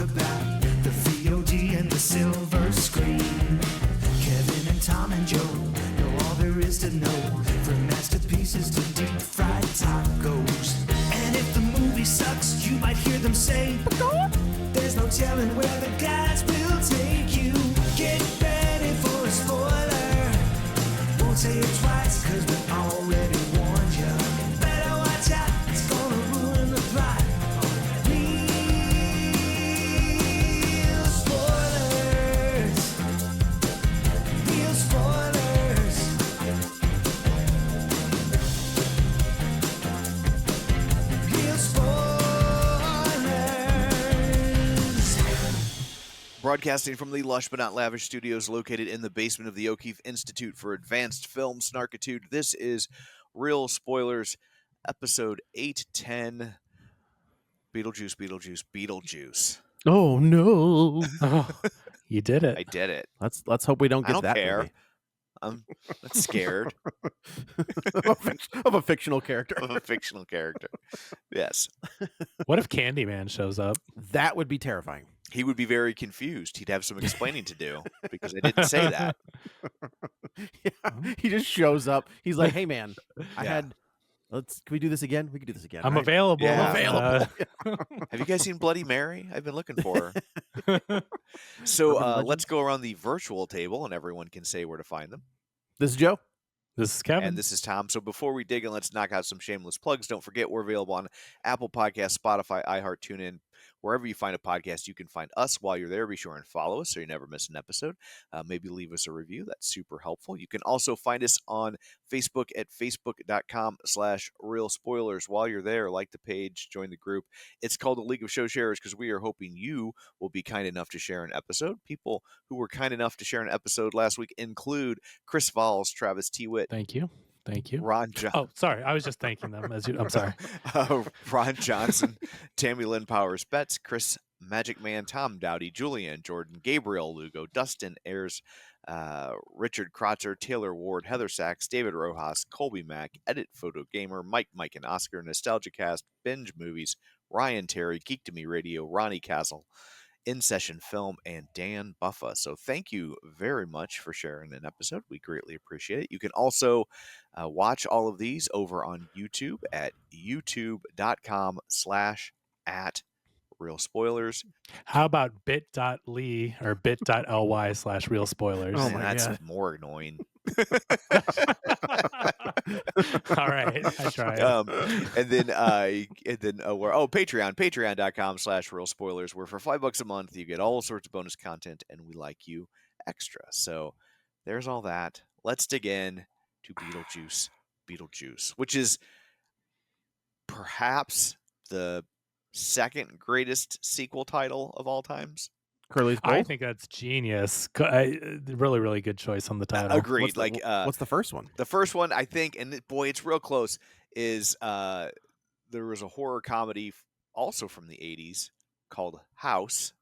about the VOD and the silver screen. Kevin and Tom and Joe know all there is to know, from masterpieces to deep fried tacos. And if the movie sucks, you might hear them say, there's no telling where the guys will take you. Get ready for a spoiler. Won't say it twice, cause we already warned you. Better watch out, it's gonna ruin the plot. Real spoilers. Real spoilers. Real spoilers. Broadcasting from the lush but not lavish studios located in the basement of the O'Keefe Institute for Advanced Film Snarkitude, this is Real Spoilers, episode 810, Beetlejuice, Beetlejuice, Beetlejuice. Oh no! Oh, you did it. I did it. Let's hope we don't I get don't that care. movie. I'm not scared of a fictional character. of a fictional character. Yes. What if Candyman shows up? That would be terrifying. He would be very confused. He'd have some explaining to do because I didn't say that. Yeah, he just shows up. He's like, "Hey, man, Yeah. can we do this again? We can do this again. I'm right? available. Yeah. Available." Have you guys seen Bloody Mary? I've been looking for her. So let's go around the virtual table and everyone can say where to find them. This is Joe. This is Kevin. And this is Tom. So before we dig in, let's knock out some shameless plugs. Don't forget we're available on Apple Podcasts, Spotify, iHeart, TuneIn. Wherever you find a podcast, you can find us. While you're there, be sure and follow us so you never miss an episode. Maybe leave us a review. That's super helpful. You can also find us on Facebook at facebook.com/real spoilers. While you're there, like the page, join the group. It's called the League of Show Sharers because we are hoping you will be kind enough to share an episode. People who were kind enough to share an episode last week include Chris Valls, Travis Tewitt, Thank you. Thank you. Ron Johnson. Oh, sorry. I was just thanking them. I'm sorry. Ron Johnson, Tammy Lynn Powers Betts, Chris Magic Man, Tom Dowdy, Julian Jordan, Gabriel Lugo, Dustin Ayers, Richard Krotzer, Taylor Ward, Heather Sachs, David Rojas, Colby Mack, Edit Photo Gamer, Mike and Oscar, Nostalgia Cast, Binge Movies, Ryan Terry, Geek to Me Radio, Ronnie Castle, In Session Film, and Dan Buffa. So thank you very much for sharing an episode. We greatly appreciate it. You can also watch all of these over on YouTube at youtube.com/@real spoilers. How about bit.ly or bit.ly/real spoilers? Oh Man, my that's God. more annoying. All right. I tried. And then we're patreon.com/real spoilers, where for $5 a month you get all sorts of bonus content and we like you extra. So there's all that. Let's dig in to Beetlejuice, which is perhaps the second greatest sequel title of all times. Curly's Gold. I think that's genius. Really, really good choice on the title. Agreed. What's the first one? The first one, I think, and boy, it's real close, is there was a horror comedy also from the 80s called House.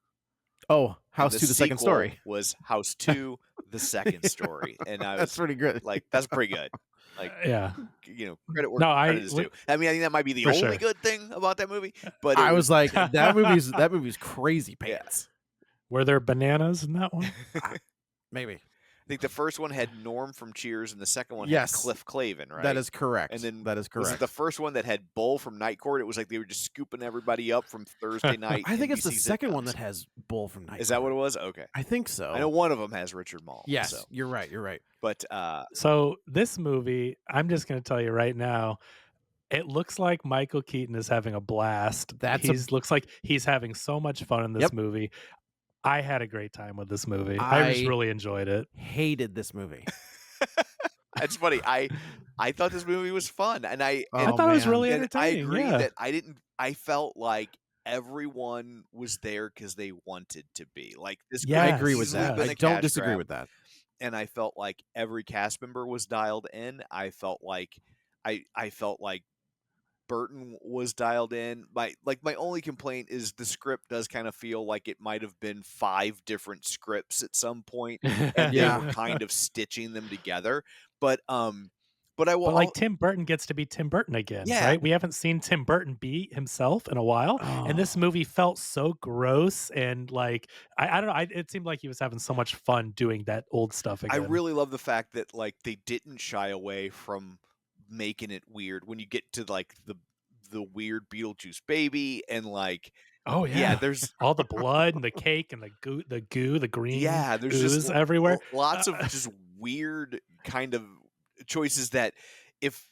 Oh, House and 2, the second sequel story. was House 2, the second story. And I was That's pretty good. like, that's pretty good. Like, Yeah. credit where No, credit is due. I mean, I think that might be the For only sure. good thing about that movie. But I was like, that movie's crazy pants. Were there bananas in that one? Maybe. I think the first one had Norm from Cheers, and the second one Yes. had Cliff Clavin, right? That is correct. And then that is Was correct. it the first one that had Bull from Night Court? It was like they were just scooping everybody up from Thursday night. I think it's the NBC second one sitcoms. that has Bull from Night. Is that what Court. it was? Okay. I think so. I know one of them has Richard Mall. Yes, So. you're right. You're right. But So this movie, I'm just going to tell you right now, it looks like Michael Keaton is having a blast. Looks like he's having so much fun in this Yep. movie. I had a great time with this movie. I just really enjoyed it. Hated this movie. it's funny. I thought this movie was fun, and I thought it was really and I entertaining. agree yeah. that I felt like everyone was there because they wanted to be. Like this. Yes, I agree with easily that. been I a don't cash disagree grab. with that. And I felt like every cast member was dialed in. I felt like I felt like Burton was dialed in. My only complaint is the script does kind of feel like it might have been 5 different scripts at some point, and Yeah. they were kind of stitching them together. But But like Tim Burton gets to be Tim Burton again, Yeah. right? We haven't seen Tim Burton be himself in a while, and this movie felt so gross and like I don't know. It seemed like he was having so much fun doing that old stuff I again. really love the fact that like they didn't shy away from making it weird when you get to like the weird Beetlejuice baby and like Oh yeah, there's all the blood and the cake and the goo, the green there's just ooze everywhere. lots of just weird kind of choices that if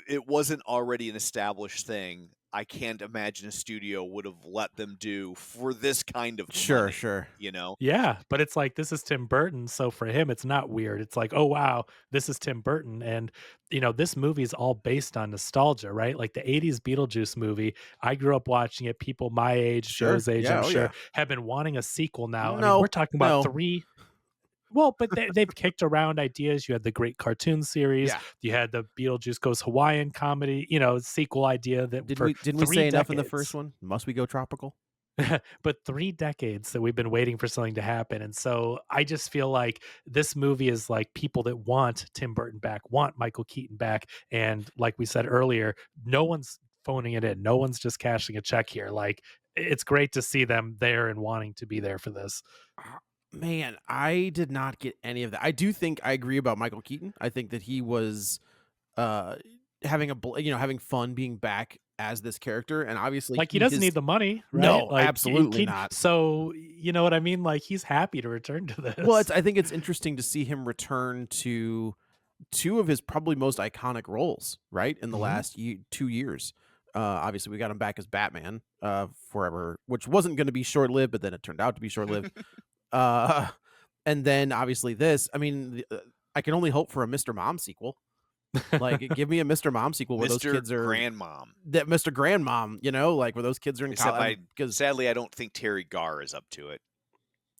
it wasn't already an established thing, I can't imagine a studio would have let them do for this kind of money, Sure. you know? Yeah, but it's like this is Tim Burton, so for him it's not weird. It's like, oh wow, this is Tim Burton, and this movie is all based on nostalgia, right? Like the '80s Beetlejuice movie. I grew up watching it. People my age, Sure. Joe's age, Yeah, I'm oh, sure, yeah. have been wanting a sequel now. I No, mean, we're talking about no. 3. Well, but they've kicked around ideas. You had the great cartoon series. Yeah. You had the Beetlejuice Goes Hawaiian comedy, sequel idea that Didn't we say enough in the first one? Must we go tropical? but 3 decades that we've been waiting for something to happen. And so I just feel like this movie is like people that want Tim Burton back, want Michael Keaton back. And like we said earlier, no one's phoning it in. No one's just cashing a check here. Like it's great to see them there and wanting to be there for this. Man, I did not get any of that. I do think I agree about Michael Keaton. I think that he was having fun being back as this character, and obviously like he doesn't need the money, right? No, like, absolutely not. So you know what I mean? Like he's happy to return to this. Well, I think it's interesting to see him return to 2 of his probably most iconic roles, right? In the last 2 years. Obviously, we got him back as Batman forever, which wasn't going to be short-lived, but then it turned out to be short-lived. And then obviously this. I mean, I can only hope for a Mr. Mom sequel. Like, give me a Mr. Mom sequel where those kids are Grandmom. That Mr. Grandmom, like where those kids are in college. Because sadly, I don't think Terry Garr is up to it.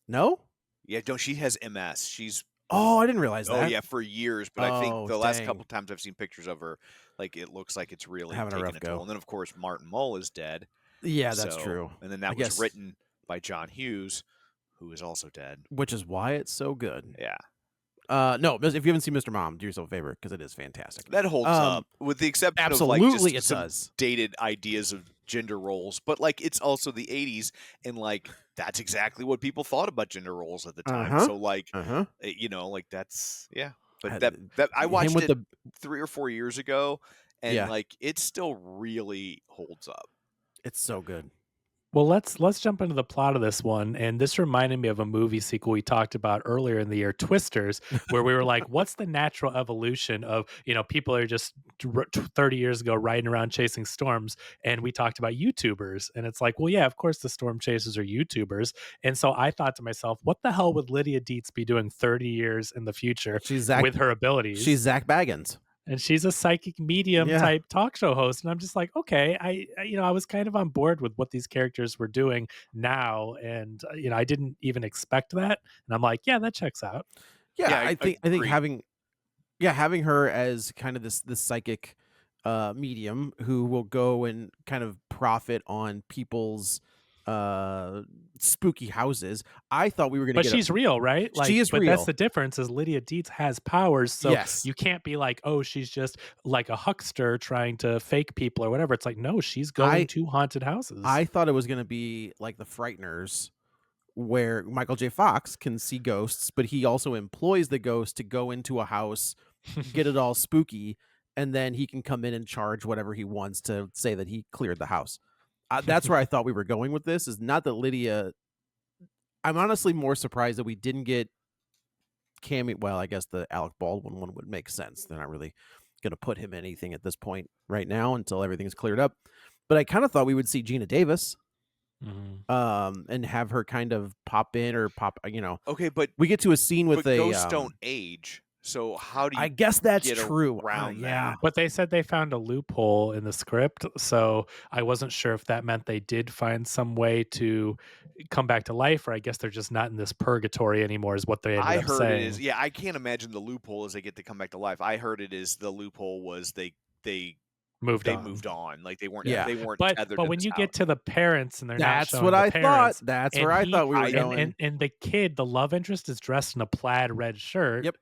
No? Yeah, no, she has MS. She's I didn't realize that. Oh yeah, for years. But I think the last couple times I've seen pictures of her, like it looks like it's really having a rough toll. go. And then of course Martin Mull is dead. Yeah, that's true. And then that was written by John Hughes, who is also dead. Which is why it's so good. Yeah. No, if you haven't seen Mr. Mom, do yourself a favor because it is fantastic. That holds up, with the exception of like just some dated ideas of gender roles. But like it's also the '80s, and like that's exactly what people thought about gender roles at the time. So like, like that's But that I watched it 3 or 4 years ago, and like it still really holds up. It's so good. Well, let's jump into the plot of this one. And this reminded me of a movie sequel we talked about earlier in the year, Twisters, where we were like, what's the natural evolution of, people are just 30 years ago riding around chasing storms. And we talked about YouTubers. And it's like, well, yeah, of course the storm chasers are YouTubers. And so I thought to myself, what the hell would Lydia Dietz be doing 30 years in the future with her abilities? She's Zach Baggins. And she's a psychic medium type talk show host. And I'm just like, okay, I was kind of on board with what these characters were doing now. And, I didn't even expect that. And I'm like, yeah, that checks out. Yeah, I think having her as kind of this psychic medium who will go and kind of profit on people's spooky houses. I thought we were going to But she's real, right? Like, she is real. But that's the difference is Lydia Dietz has powers. So you can't be like, oh, she's just like a huckster trying to fake people or whatever. It's like, no, she's going to haunted houses. I thought it was going to be like the Frighteners, where Michael J. Fox can see ghosts, but he also employs the ghost to go into a house, get it all spooky, and then he can come in and charge whatever he wants to say that he cleared the house. That's where I thought we were going with this. Is not that Lydia. I'm honestly more surprised that we didn't get cameo. Well, I guess the Alec Baldwin one would make sense. They're not really going to put him in anything at this point right now until everything's cleared up. But I kind of thought we would see Gina Davis, and have her kind of pop in or pop. Okay, but we get to a scene with ghosts don't age. So how do you? I guess that's get true. Around yeah, but they said they found a loophole in the script, so I wasn't sure if that meant they did find some way to come back to life, or I guess they're just not in this purgatory anymore. Is what they ended up saying. It is. Yeah, I can't imagine the loophole is they get to come back to life. I heard it is the loophole was they moved on. Like they weren't. Yeah. They weren't. But when you get to the parents and they're that's not showing what I parents, thought. That's where I thought we were going. And the kid, the love interest, is dressed in a plaid red shirt. Yep.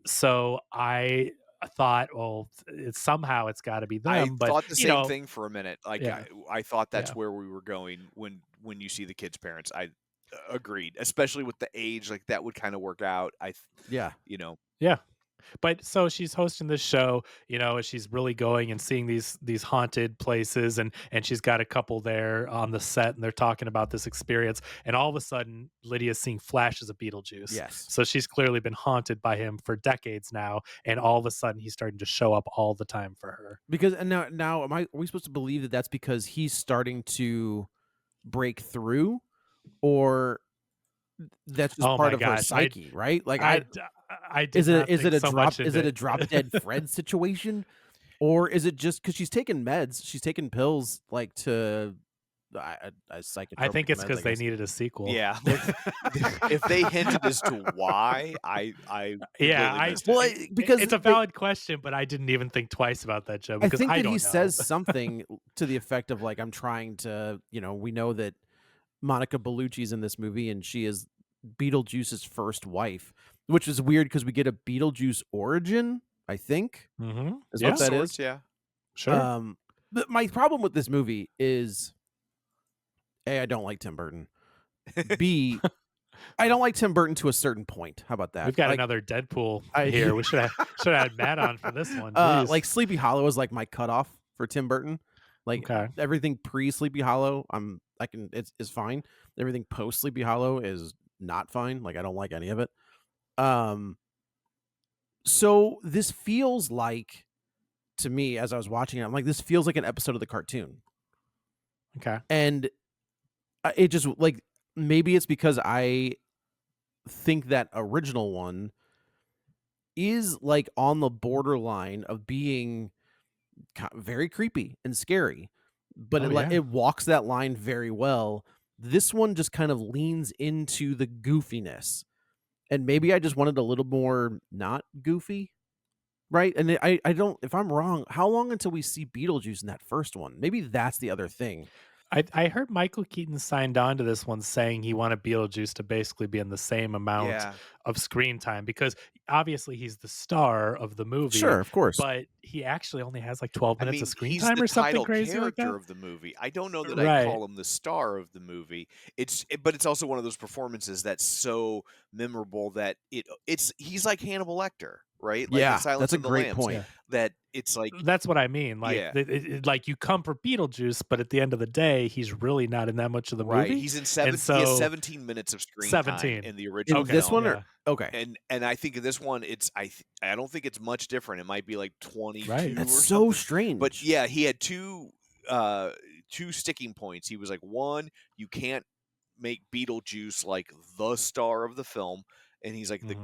So I thought, well, somehow it's got to be I them. But thought the same thing for a minute. Like yeah, I thought that's yeah. where we were going when you see the kids' parents. I agreed, especially with the age. Like that would kind of work out. Yeah. You know, Yeah. But so she's hosting this show, she's really going and seeing these haunted places, and she's got a couple there on the set, and they're talking about this experience, and all of a sudden Lydia's seeing flashes of Beetlejuice. Yes. So she's clearly been haunted by him for decades now, and all of a sudden he's starting to show up all the time for her. Because and now are we supposed to believe that that's because he's starting to break through, or that's just Oh part my of her gosh, psyche, right? Like I did not think so much is it into a drop dead Fred situation, or is it just because she's taking meds? She's taking pills like to psychotropic I think it's meds, because I they guess. needed a sequel. yeah. If they hinted as to why, I Yeah, completely missed Well, it. because it's a valid question, but I didn't even think twice about that, Joe, I because think I that don't he know. says something to the effect of like, I'm trying to, we know that Monica Bellucci's in this movie and she is Beetlejuice's first wife, which is weird because we get a Beetlejuice origin, I think, Mm-hmm. is Yeah, what that Sorts, is. yeah. sure. But my problem with this movie is A, I don't like Tim Burton. B, I don't like Tim Burton to a certain point. How about that? We've got Like, another Deadpool I- here. We should have had Matt on for this one. Jeez. like Sleepy Hollow is like my cutoff for Tim Burton. Like Okay. everything pre Sleepy Hollow, it's fine. Everything post Sleepy Hollow is not fine. Like I don't like any of it. So this feels like, to me, as I was watching it, I'm like, this feels like an episode of the cartoon. Okay. And it just like, maybe it's because I think that original one is like on the borderline of being very creepy and scary, but Oh, yeah. it walks that line very well. This one just kind of leans into the goofiness, and maybe I just wanted a little more not goofy, right? And I don't, if I'm wrong, how long until we see Beetlejuice in that first one? Maybe that's the other thing. I heard Michael Keaton signed on to this one saying he wanted Beetlejuice to basically be in the same amount Yeah. of screen time, because obviously he's the star of the movie. Sure, of course. But he actually only has like 12 I minutes mean, of screen he's time the or something title crazy like character that. of the movie. I don't know that Right. I call him the star of the movie. But it's also one of those performances that's so memorable that he's like Hannibal Lecter, right? Like in Yeah, Silence that's a of the great Lambs, point. Yeah. that it's like That's what I mean. Like, Yeah. like you come for Beetlejuice, but at the end of the day, he's really not in that much of the right. movie. He's in And he has so 17 minutes of screen time 17 in the In original this film. one, or okay, And I think in this one, I don't think it's much different. It might be like 22 Right. that's or so something. strange. But yeah, he had two sticking points. He was like, one, you can't make Beetlejuice like the star of the film, and he's like, the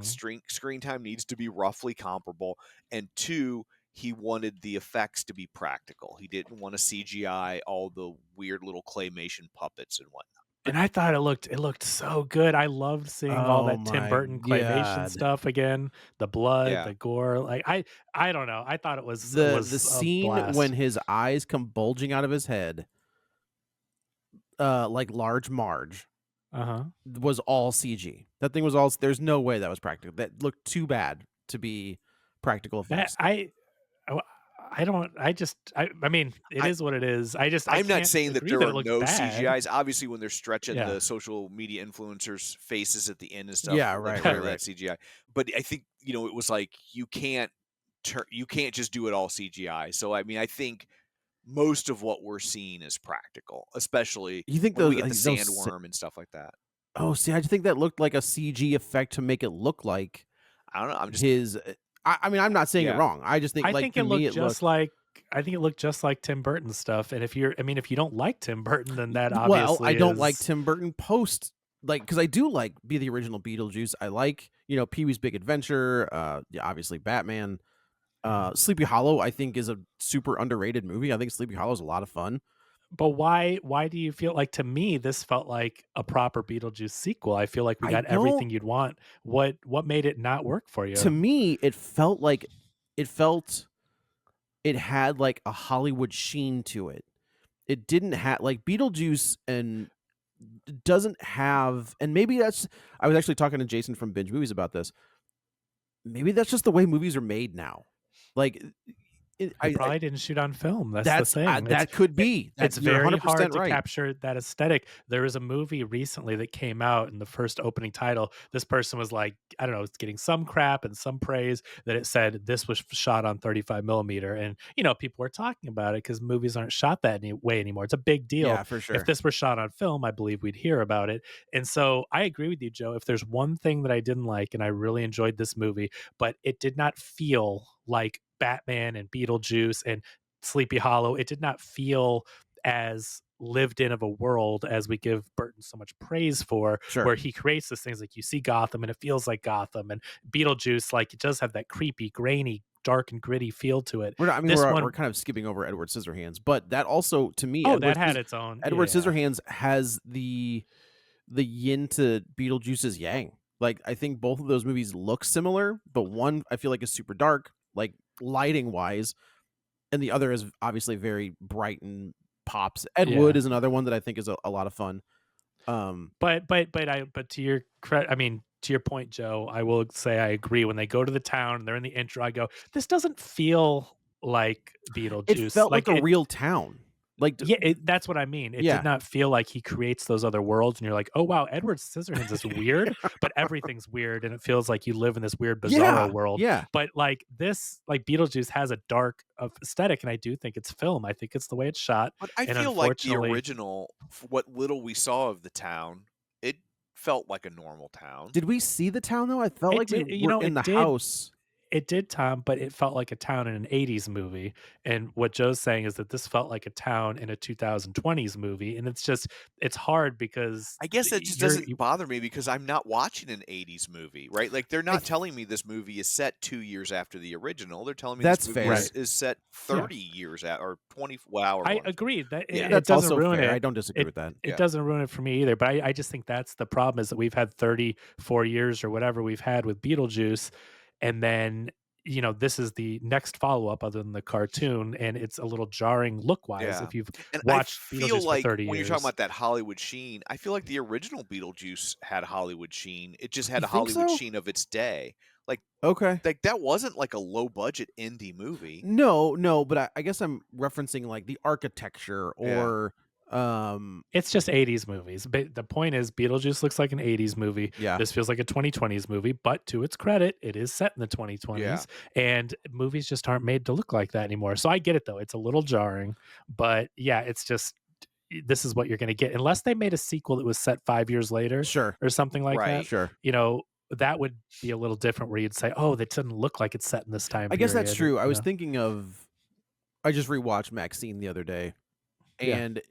screen time needs to be roughly comparable. And two, he wanted the effects to be practical. He didn't want to CGI all the weird little claymation puppets and whatnot. And I thought it looked so good. I loved seeing all Oh that Tim my Burton claymation God. stuff again, the blood, Yeah. the gore. Like I don't know. I thought it was The a scene blast. when his eyes come bulging out of his head, like Large Marge, was all CG. That thing was all. There's no way that was practical. That looked too bad to be practical that effects. I don't. I mean, it is what it is. I'm I'm not saying that there it are looked no bad. CGIs. Obviously, when they're stretching Yeah. the social media influencers' faces at the end and stuff, Yeah, like, right. that CGI. But I think it was like you can't just do it all CGI. So I mean, I think most of what we're seeing is practical, especially You think when we those- get the those sandworm and stuff like that. Oh, see, I just think that looked like a CG effect to make it look like I don't know. I'm just his. I mean, I'm not saying it Yeah. wrong. I just think, I like, think to it me, looked just like. I think it looked just like Tim Burton stuff. And if you don't like Tim Burton, then that obviously well, I don't like is- Tim Burton post, like, because I do like the original Beetlejuice. I like Pee-wee's Big Adventure. Yeah, obviously Batman. Sleepy Hollow, I think, is a super underrated movie. I think Sleepy Hollow is a lot of fun. But why do you feel like, to me, this felt like a proper Beetlejuice sequel? I feel like we I got everything you'd want. What made it not work for you? To me, it felt it had like a Hollywood sheen to it. It didn't have, like, Beetlejuice and doesn't have, and maybe that's, I was actually talking to Jason from Binge Movies about this. Maybe that's just the way movies are made now. Like, He probably didn't shoot on film. That's the that's thing. that could be. It's You're very 100% hard to right. capture that aesthetic. There was a movie recently that came out, and the first opening title, this person was like, I don't know, it's getting some crap and some praise that it said this was shot on 35 millimeter. And, people were talking about it because movies aren't shot that way anymore. It's a big deal. Yeah, for sure. If this were shot on film, I believe we'd hear about it. And so I agree with you, Joe. If there's one thing that I didn't like, and I really enjoyed this movie, but it did not feel like Batman and Beetlejuice and Sleepy Hollow, it did not feel as lived in of a world as we give Burton so much praise for, Sure. where he creates these things like you see Gotham and it feels like Gotham, and Beetlejuice, like it does have that creepy, grainy, dark and gritty feel to it. We're This one, kind of skipping over Edward Scissorhands, but that also, to me, that had its own. Edward yeah. Scissorhands has the yin to Beetlejuice's yang. Like, I think both of those movies look similar, but one I feel like is super dark, like lighting wise, and the other is obviously very bright and pops. Ed Wood is another one that I think is a lot of fun. But to your credit, I mean, to your point, Joe, I will say I agree. When they go to the town and they're in the intro, I go, this doesn't feel like Beetlejuice. It felt like a real town. Like, that's what I mean. It did not feel like he creates those other worlds, and you're like, oh wow, Edward Scissorhands is weird, but everything's weird, and it feels like you live in this weird, bizarre world. Yeah. But like this, like Beetlejuice has a dark aesthetic, and I do think it's film. I think it's the way it's shot. But I feel like the original, what little we saw of the town, it felt like a normal town. Did we see the town though? I felt like we were in the house. It did, Tom, but it felt like a town in an 80s movie. And what Joe's saying is that this felt like a town in a 2020s movie. And it's hard because I guess that just doesn't bother me because I'm not watching an 80s movie, right? Like they're not telling me this movie is set 2 years after the original. They're telling me That's this movie fair. is set 30 years out or 20. Wow. I agree that it that's doesn't also ruin fair. it. I don't disagree with that. It doesn't ruin it for me either. But I just think that's the problem, is that we've had 34 years or whatever we've had with Beetlejuice. And then, this is the next follow-up other than the cartoon, and it's a little jarring look-wise if you've watched Beetlejuice for 30 years. When you're talking about that Hollywood sheen, I feel like the original Beetlejuice had Hollywood sheen. It just had a Hollywood sheen of its day. Like that wasn't like a low-budget indie movie. No, but I guess I'm referencing like the architecture or it's just 80s movies. But the point is, Beetlejuice looks like an 80s movie. Yeah. This feels like a 2020s movie, but to its credit, it is set in the 2020s, and movies just aren't made to look like that anymore. So I get it though. It's a little jarring, but it's just, this is what you're going to get unless they made a sequel that was set 5 years later, or something like that. Sure. That would be a little different, where you'd say, oh, that doesn't look like it's set in this time period. I guess that's true. I was thinking of, I just rewatched Maxine the other day, and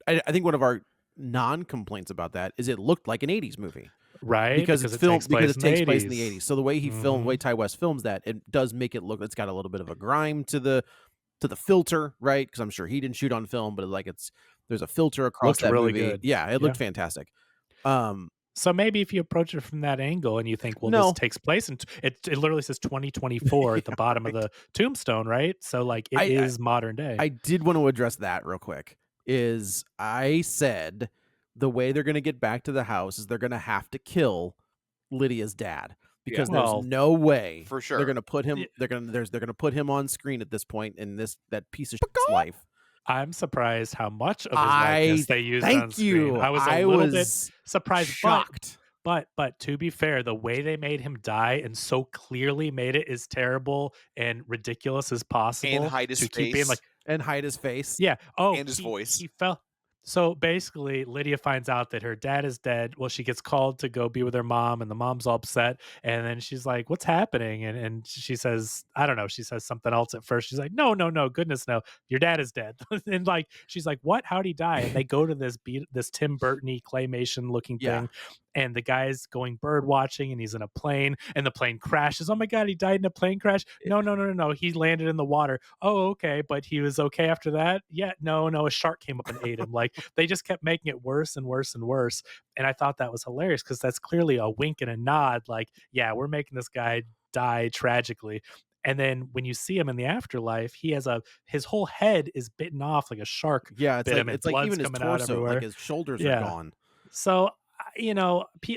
I think one of our non-complaints about that is it looked like an 80s movie. Right. Because it takes place in the 80s. So the way he filmed, the way Mm-hmm. Ty West films that, it does make it look, it's got a little bit of a grime to the filter, right? Because I'm sure he didn't shoot on film, but there's a filter across Looked that really movie. good. Yeah, it looked fantastic. So maybe if you approach it from that angle and you think, well, this takes place, and it literally says 2024 at the bottom of the tombstone, right? So like it is modern day. I did want to address that real quick. I said the way they're going to get back to the house is they're going to have to kill Lydia's dad, because there's no way for sure they're going to put him. They're going to put him on screen at this point in that piece of shit's life. I'm surprised how much of his likeness they used on screen. You. I was a little bit surprised. Shocked. But to be fair, the way they made him die and so clearly made it as terrible and ridiculous as possible, and hide his face. Keep being like, and hide his face. Yeah. Oh, and his voice. He fell. So basically, Lydia finds out that her dad is dead. Well, she gets called to go be with her mom, and the mom's all upset. And then she's like, "What's happening?" And she says, "I don't know." She says something else at first. She's like, "No, goodness, no. Your dad is dead." And like, she's like, "What? How'd he die?" And they go to this Tim Burton-y claymation looking thing. And the guy's going bird watching, and he's in a plane, and the plane crashes. Oh my God, he died in a plane crash. No. He landed in the water. Oh, okay. But he was okay after that. Yeah. No. A shark came up and ate him. Like, they just kept making it worse and worse and worse. And I thought that was hilarious, because that's clearly a wink and a nod. Like, yeah, we're making this guy die tragically. And then when you see him in the afterlife, he has his whole head is bitten off like a shark. Yeah, bit him, and it's like blood's even his coming out torso, everywhere. like his shoulders are gone. So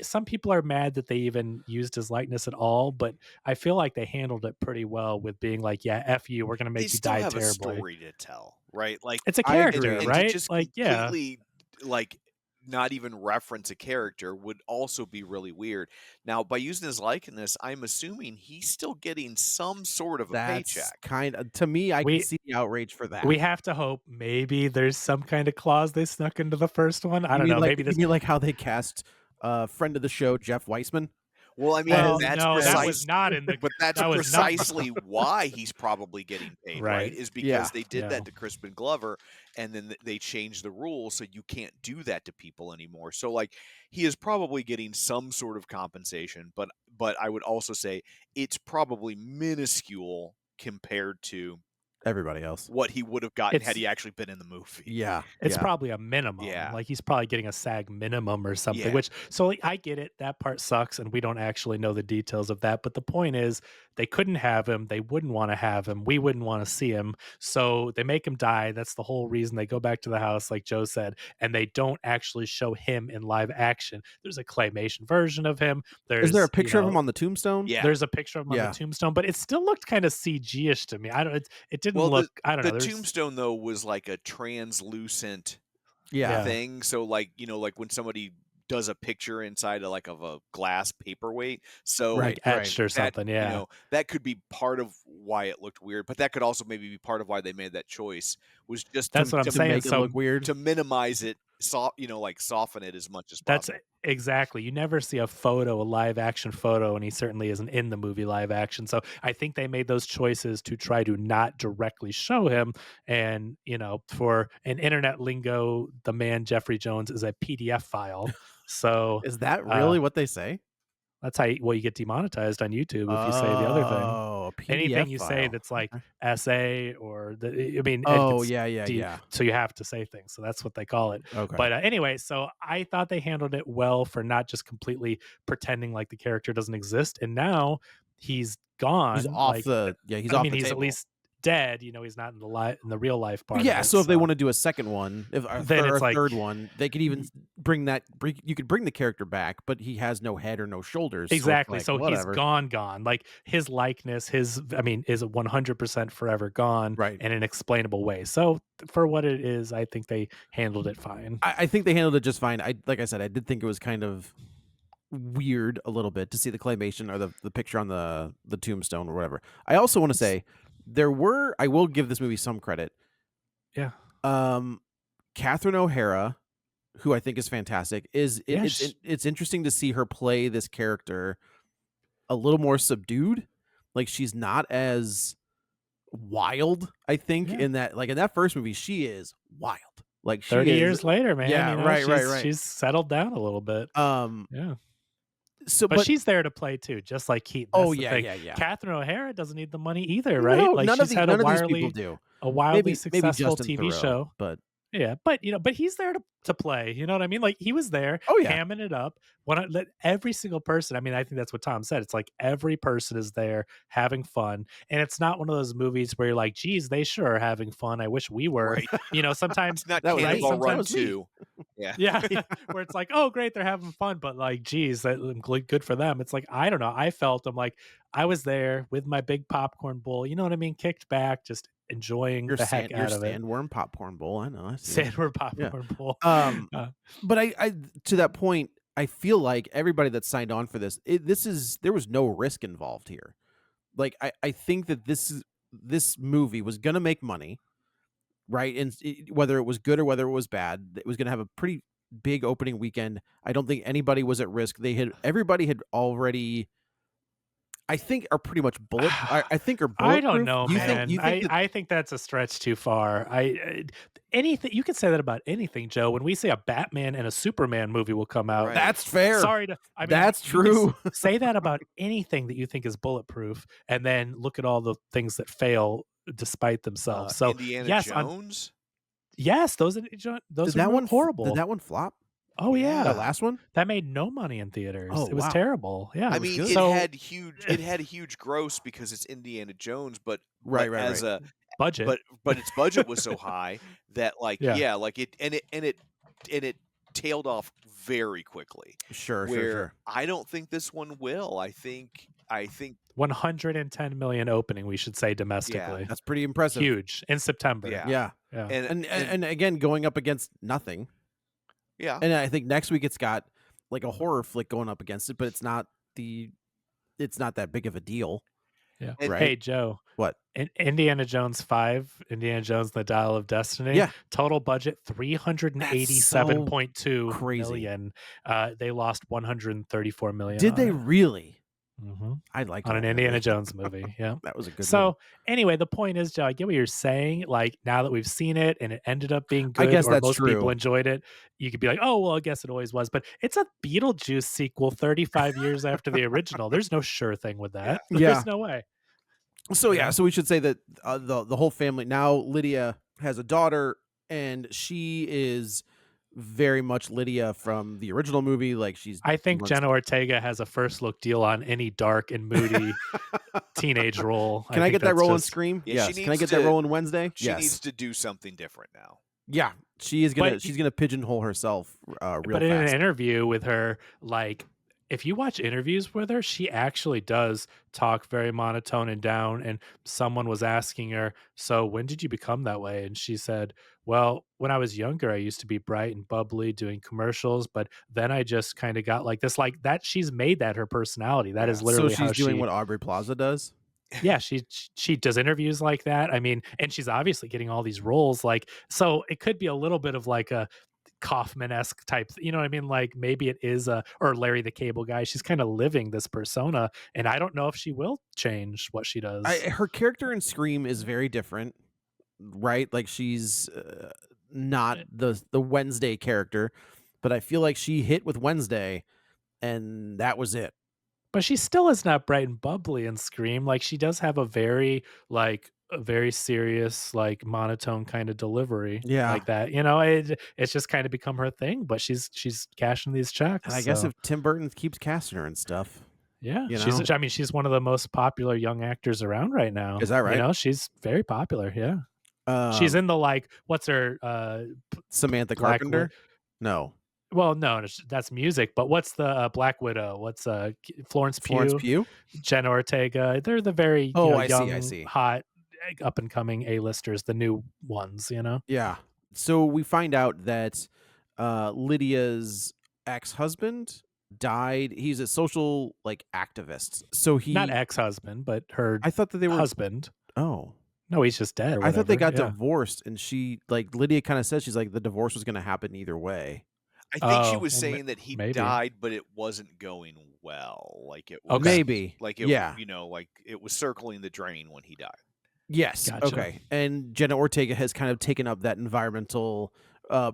some people are mad that they even used his likeness at all, but I feel like they handled it pretty well with being like, yeah, F you, we're going to They make you still die have a terribly. story to tell, right? Like, It's a I character, agree. and to right? just Like, yeah. completely like not even reference a character would also be really weird. Now, by using his likeness, I'm assuming he's still getting some sort of a That's paycheck. kind of, to me, I can We see the outrage for that. we have to hope maybe there's some kind of clause they snuck into the first one. I You don't mean know. like Maybe this. you mean like how they cast friend of the show Jeff Weissman? Well, I mean, As- Well, that's no, that was precise, not in the. but that's That was not. precisely why he's probably getting paid, right? Right. Is Yeah, because they did yeah. that to Crispin Glover, and then they changed the rules so you can't do that to people anymore. So, like, he is probably getting some sort of compensation, but I would also say it's probably minuscule compared to everybody else. what he would have gotten It's had he actually been in the movie. Yeah, It's yeah. probably a minimum. Yeah. Like he's probably getting a SAG minimum or something, Yeah. which so like, I get it. That part sucks and we don't actually know the details of that. But the point is they couldn't have him. They wouldn't want to have him. We wouldn't want to see him. So they make him die. That's the whole reason they go back to the house, like Joe said, and they don't actually show him in live action. There's a claymation version of him. Is there a There's, picture of him on the tombstone? Yeah. There's a picture of him on Yeah. the tombstone, but it still looked kind of CG-ish to me. I don't. It didn't Well, look. I don't know. the there's- tombstone though was like a translucent Yeah. thing. So like, like when somebody does a picture inside of a glass paperweight. So Right. like etched or that, something. Yeah. that could be part of why it looked weird, but that could also maybe be part of why they made that choice was just That's what I'm To saying. make it So look weird. to minimize it, like soften it as much as that's possible. exactly. You never see a live action photo, and he certainly isn't in the movie live action. So I think they made those choices to try to not directly show him. And, for an internet lingo, the man Jeffrey Jones is a PDF file. So Is that really what they say? that's how you get demonetized on YouTube if you say the other thing. Oh, a PDF Anything you say file. that's like Okay. essay or it Oh, gets yeah. so you have to say things. So that's what they call it. Okay. But anyway, so I thought they handled it well for not just completely pretending like the character doesn't exist. And now he's gone. he's off like, he's I off mean, the he's table. at least dead. He's not in the real life part. Yeah, of it, so if they want to do a second one, Then or it's a like- third one, they could even you could bring the character back, but he has no head or no shoulders. Exactly. So, So, it's he's whatever. gone. Like his likeness, is 100% forever gone Right. in an explainable way. So for what it is, I think they handled it fine. I think they handled it just fine. Like I said, I did think it was kind of weird a little bit to see the claymation or the picture on the tombstone or whatever. I also want to say I will give this movie some credit. Yeah. Catherine O'Hara, who I think is fantastic, it's interesting to see her play this character a little more subdued. Like she's not as wild, I think, Yeah. in that first movie, she is wild. Like 30 years later, man. Yeah, right. She's settled down a little bit. Yeah. So, But she's there to play too, just like Keaton. That's oh the yeah, thing. yeah. Catherine O'Hara doesn't need the money either, right? No, Like none she's of had none of these people do. a wildly Maybe successful Justin TV Theroux, show. but Yeah, but he's there to play. You know what I mean? Like he was there, Oh, yeah. hamming it up. Every single person. I mean, I think that's what Tom said. It's like every person is there having fun, and it's not one of those movies where you're like, "Geez, they sure are having fun. I wish we were." Right. Sometimes It's not That was me. Cannonball Run Sometimes- 2. Yeah. yeah, where it's like, "Oh, great, they're having fun," but like, "Geez, good for them." It's like I don't know. I'm like I was there with my big popcorn bowl. You know what I mean? Kicked back, just enjoying the heck out of it. sandworm popcorn bowl. I know. I see it. Sandwich popcorn bowl. But I to that point, I feel like everybody that signed on for there was no risk involved here. Like I think that this movie was gonna make money, right? And whether it was good or whether it was bad, it was gonna have a pretty big opening weekend. I don't think anybody was at risk. Everybody had already, I think, are pretty much I think are bulletproof. I don't know, You man. Think that- I think that's a stretch too far. Anything you can say that about anything, Joe. When we say a Batman and a Superman movie will come out, Right. that's fair. sorry to. I mean, That's you can true. say that about anything that you think is bulletproof, and then look at all the things that fail despite themselves. So Indiana yes, Jones. yes, those Did are that one horrible. Did that one flop? Oh yeah, The last one? that made no money in theaters. Oh, It was wow. terrible. Yeah, I it was mean, good. it So, had huge gross because it's Indiana Jones, but Right. as a budget. but its budget was so high that Yeah. like it tailed off very quickly. Sure. I don't think this one will. I think 110 million opening, we should say, domestically. That's pretty impressive. Huge in September. Yeah. Yeah. And again, going up against nothing. yeah. And I think next week it's got like a horror flick going up against it, but it's not that big of a deal. Yeah. And- right? Hey, Joe. What? Indiana Jones 5, Indiana Jones and the Dial of Destiny. Yeah. Total budget 387.2 crazy. million. They lost 134 million. Did on they it. really? Mm-hmm. I like On an Indiana Jones movie. Yeah. That was a good So movie. anyway, the point is, Joe, I get what you're saying. Like, now that we've seen it and it ended up being good, guess or that's most true. people enjoyed it, you could be like, oh, well, I guess it always was. But it's a Beetlejuice sequel 35 years after the original. There's no sure thing with that. Yeah. There's no way. So so we should say that the whole family now. Lydia has a daughter, and she is very much Lydia from the original movie. Like I think Jenna Ortega has a first look deal on any dark and moody teenage role. Can I think get that that's role in just- Scream? Yeah, Yes. she Can I needs get that to- role in Wednesday? She Yes. needs to do something different now. Yeah, she is gonna. But- she's gonna pigeonhole herself real But in an fast. interview with her, like, if you watch interviews with her, she actually does talk very monotone and down. And someone was asking her, so when did you become that way? And she said, well, when I was younger, I used to be bright and bubbly doing commercials, but then I just kind of got like this, like that. She's made that her personality. That is So literally she's how doing she, what Aubrey Plaza does. yeah, she does interviews like that. I mean, and she's obviously getting all these roles. Like, so it could be a little bit of like a Kaufman-esque type, you know what I mean? Like maybe it is or Larry the Cable Guy. She's kind of living this persona, and I don't know if she will change what she does. Her character in Scream is very different, right? Like she's not the Wednesday character, but I feel like she hit with Wednesday, and that was it. But she still is not bright and bubbly in Scream. Like she does have a very serious, like monotone kind of delivery. Yeah. Like that. You know, it's just kind of become her thing, but she's cashing these checks. And I guess so, if Tim Burton keets casting her and stuff, yeah, you she's know? I mean, she's one of the most popular young actors around right now. Is that right? You know, she's very popular. Yeah. She's in the like what's her Samantha Black Carpenter. No, well, no, that's music. But what's the Black Widow? What's Florence Pugh, Florence Pugh. Jenna Ortega? They're the very you Oh, know, I young, see. hot, up and coming A-listers, the new ones. You know, Yeah. So we find out that Lydia's ex-husband died. He's a social like activist. So he not ex-husband, but her I thought that they were husband. Oh. No, he's just dead. Or I thought they got whatever. Yeah. divorced, and she like Lydia kind of says she's like the divorce was going to happen either way. I think she Oh, was well, saying that he maybe. died, but it wasn't going well. Like it was Okay. Maybe. like it, Yeah. you know, like it was circling the drain when he died. Yes. Gotcha. Okay. And Jenna Ortega has kind of taken up that environmental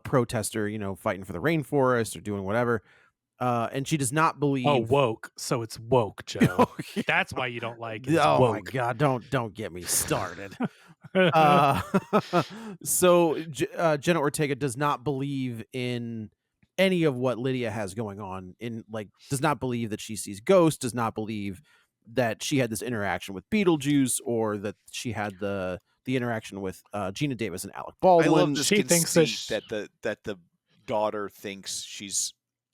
protester, you know, fighting for the rainforest or doing whatever. And she does not believe. Oh, woke. So it's woke, Joe. Oh, yeah. That's why you don't like it. It's Oh my woke. God! Don't get me started. So Jenna Ortega does not believe in any of what Lydia has going on. Does not believe that she sees ghosts. Does not believe that she had this interaction with Beetlejuice, or that she had the interaction with Gina Davis and Alec I Baldwin. love this She thinks that conceit that the daughter thinks she's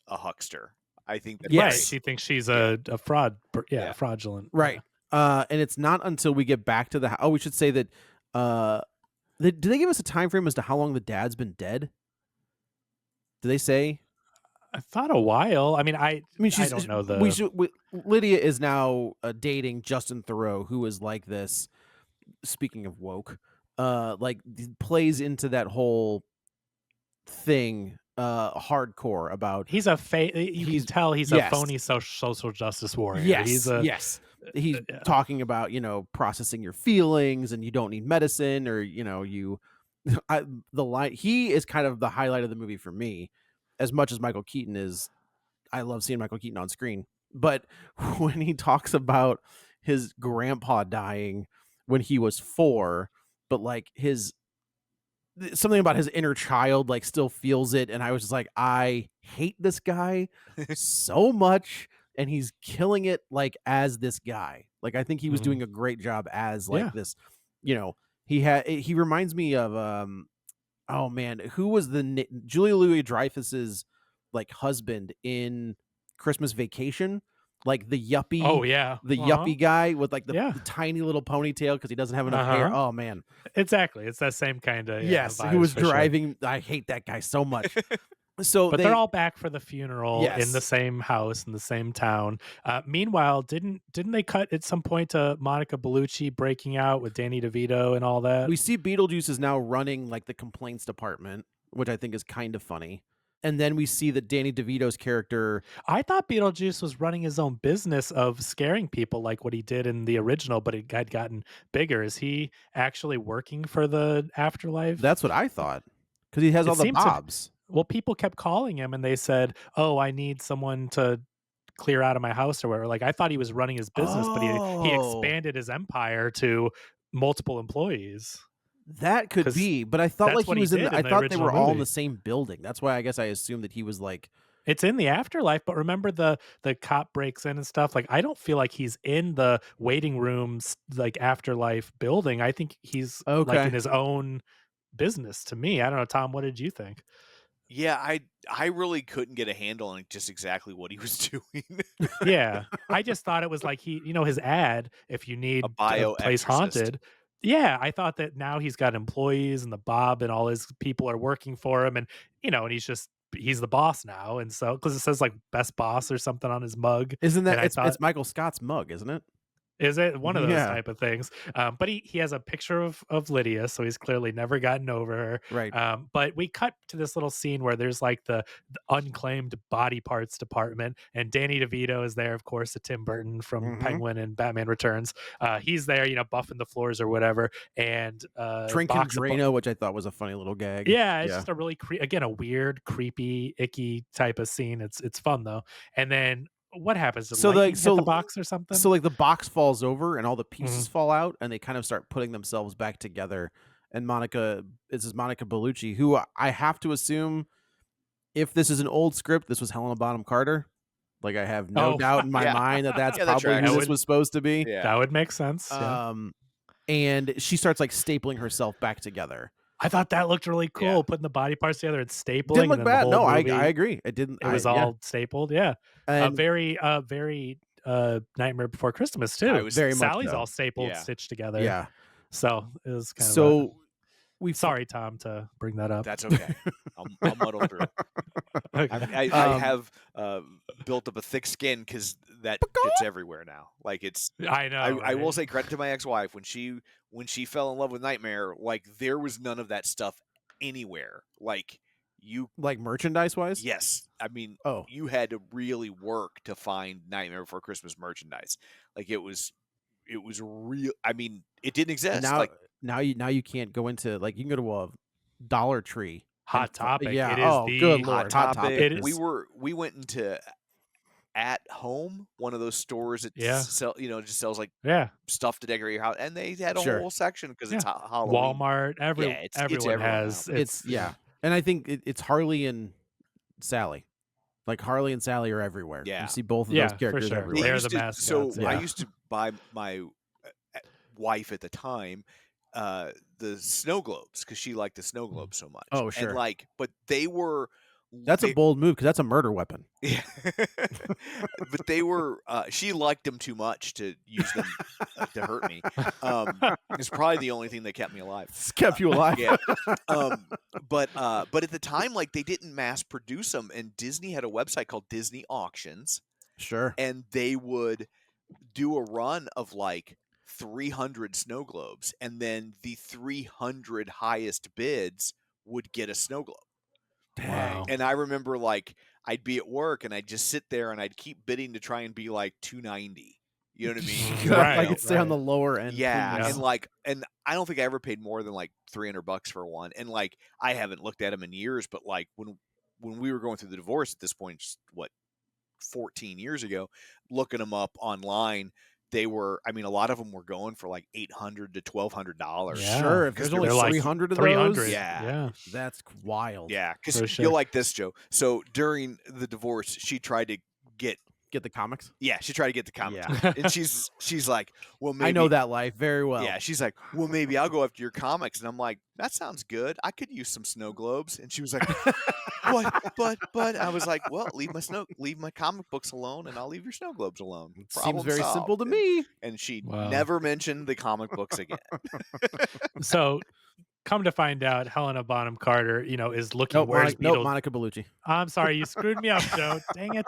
a huckster. I think that Yes. Right. She thinks she's a fraud. Yeah. Fraudulent. Right. And it's not until we get back to the we should say that did they give us a time frame as to how long the dad's been dead? Do they say? I thought a while. I mean, I She's, don't know the. Lydia is now dating Justin Theroux, who is like this. Speaking of woke, plays into that whole thing hardcore about. He's a you can tell he's yes. a phony social justice warrior. Yes, He's he's yeah. talking about processing your feelings, and you don't need medicine, or the line. He is kind of the highlight of the movie for me, as much as Michael Keaton is. I love seeing Michael Keaton on screen, but when he talks about his grandpa dying when he was 4, but like something about his inner child like still feels it, and I was just like, I hate this guy so much, and he's killing it like as this guy. Like I think he was Mhm. doing a great job as like Yeah. this. He reminds me of oh man, who was Julia Louis-Dreyfus's like husband in Christmas Vacation, like the yuppie. Oh yeah, The yuppie guy with like the Yeah. tiny little ponytail because he doesn't have enough hair. Uh-huh. Oh man, Exactly. It's that same kind of yes, who vibes was for sure. driving? I hate that guy so much. So But they're all back for the funeral in the Yes. same house in the same town. Meanwhile, didn't they cut at some point to Monica Bellucci breaking out with Danny DeVito and all that? we see Beetlejuice is now running like the complaints department, which I think is kind of funny. And then we see that Danny DeVito's character. I thought Beetlejuice was running his own business of scaring people like what he did in the original, but it had gotten bigger. Is he actually working for the afterlife? That's what I thought because he has It all the seemed to- bobs. Well, people kept calling him and they said, "Oh, I need someone to clear out of my house or whatever." Like I thought he was running his business, but he Oh. expanded his empire to multiple employees. That could 'Cause be, but I thought that's like he what he was in. did I in the thought they original were all in movie. the same building. That's why I guess I assumed that he was like. It's in the afterlife, but remember the cop breaks in and stuff. Like I don't feel like he's in the waiting rooms like afterlife building. I think he's like Okay. in his own business. To me, I don't know, Tom. What did you think? Yeah, I really couldn't get a handle on just exactly what he was doing. Yeah, I just thought it was like his ad. If you need bio place exorcist. haunted. Yeah, I thought that now he's got employees and the Bob and all his people are working for him, and and he's the boss now, and so because it says like best boss or something on his mug. Isn't that And I it's thought- Michael Scott's mug, isn't it? Is it one of those Yeah. type of things? But he has a picture of Lydia, so he's clearly never gotten over her. Right. But we cut to this little scene where there's like the unclaimed body parts department, and Danny DeVito is there, of course, the Tim Burton from Mhm. Penguin and Batman Returns. He's there, buffing the floors or whatever, and Drinking box of- Drano, which I thought was a funny little gag. yeah, it's just a really again a weird, creepy, icky type of scene. It's fun though. And then what happens? Does So, lightning like, hit the box or something? So like the box falls over and all the Mm-hmm. pieces fall out and they kind of start putting themselves back together. And Monica Bellucci, who I have to assume, if this is an old script, this was Helena Bonham Carter. Like I have no Oh. doubt in my Yeah. mind that that's Yeah, that probably tracks. who That this would- was supposed to be. Yeah. That would make sense. Yeah. And she starts like stapling herself back together. I thought that looked really cool, Yeah. putting the body parts together and stapling. Didn't look and then bad. The No, whole I movie, agree. It didn't. It was yeah. all stapled. Yeah. And Very Nightmare Before Christmas too. I was- very much Sally's so. all stapled, Yeah. stitched together. yeah. So it was kind of. So we Sorry, Tom, to bring that up. That's okay. I'll muddle through. Okay. I have built up a thick skin because that gets everywhere now. Like it's. I know. I will right? say credit to my ex-wife when she fell in love with Nightmare. Like there was none of that stuff anywhere. Like you. like merchandise wise. Yes, I mean. Oh, You had to really work to find Nightmare Before Christmas merchandise. Like it was real. I mean, it didn't exist. now like now you can't go into like you can go to a Dollar Tree. Hot and Topic. Yeah. It is oh, the good Hot lord. Hot Topic. Topic. It is- We went into At Home, one of those stores that Yeah. just sells like Yeah. stuff to decorate your house, and they had a Sure. whole section because it's Yeah. Halloween. Walmart. it's Everyone everywhere has. now. It's yeah. And I think it's Harley and Sally. Like Harley and Sally are everywhere. Yeah. You see both of Yeah, those for characters sure. They everywhere. They're used the to- mascots, So yeah. I used to buy my wife at the time the snow globes because she liked the snow globes so much. Oh, sure. And but they were. That's a bold move because that's a murder weapon. Yeah, but they were. She liked them too much to use them to hurt me. It's probably the only thing that kept me alive. It's kept you alive. Yeah. But at the time, like they didn't mass produce them, and Disney had a website called Disney Auctions, Sure. and they would do a run of like 300 snow globes, and then the 300 highest bids would get a snow globe. Wow. And I remember like I'd be at work and I'd just sit there and I'd keep bidding to try and be like 290. You know what I mean? Right, I could stay on right. the lower end. Yeah, please. and I don't think I ever paid more than like $300 for one. And like I haven't looked at them in years, but like when we were going through the divorce at this point, just, 14 years ago, looking them up online, they were. I mean, a lot of them were going for like $800 to $1,200. Yeah. Sure. If 'Cause there's only they're like 300 of 300. those, Yeah. Yeah. that's wild. Yeah, because For you'll sure. like this, Joe. So during the divorce, she tried to get get the comics. Yeah, she tried to get the comics, Yeah. and she's like, well, maybe I know that life very well. Yeah, she's like, well, maybe I'll go after your comics, and I'm like, that sounds good. I could use some snow globes, and she was like, what? But I was like, well, leave my comic books alone, and I'll leave your snow globes alone. Seems Problem very solved. simple to me. And she Wow. never mentioned the comic books again. So come to find out, Helena Bonham Carter, is looking. Where's Monica Bellucci. I'm sorry, you screwed me up, Joe. Dang it.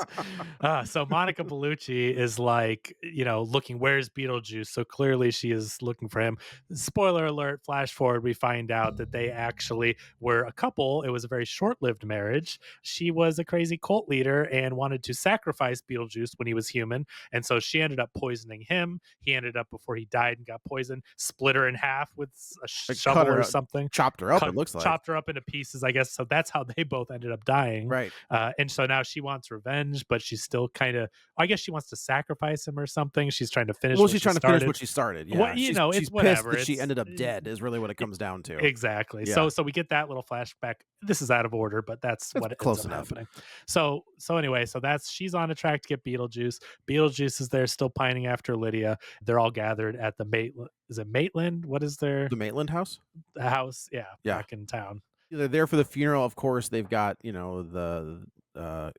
So Monica Bellucci is like, looking, where's Beetlejuice? So clearly she is looking for him. Spoiler alert, flash forward, we find out that they actually were a couple. It was a very short-lived marriage. She was a crazy cult leader and wanted to sacrifice Beetlejuice when he was human. And so she ended up poisoning him. He ended up, before he died and got poisoned, split her in half with a shovel or something. Chopped her up, it looks like. Chopped her up into pieces, I guess. So that's how they both ended up dying. Right. And so now she wants revenge, but she's still kind of, I guess she wants to sacrifice him or something. She's trying to finish. Well, she's trying to finish what she started. Yeah. Well, she's it's pissed whatever. that she ended up dead is really what it comes down to. Exactly. Yeah. So we get that little flashback. This is out of order, but that's what it close ends up enough. happening. So anyway, she's on a track to get Beetlejuice. Beetlejuice is there still pining after Lydia. They're all gathered at the is it Maitland? What is there? The Maitland house? The house, yeah, back in town. They're there for the funeral. Of course, they've got, the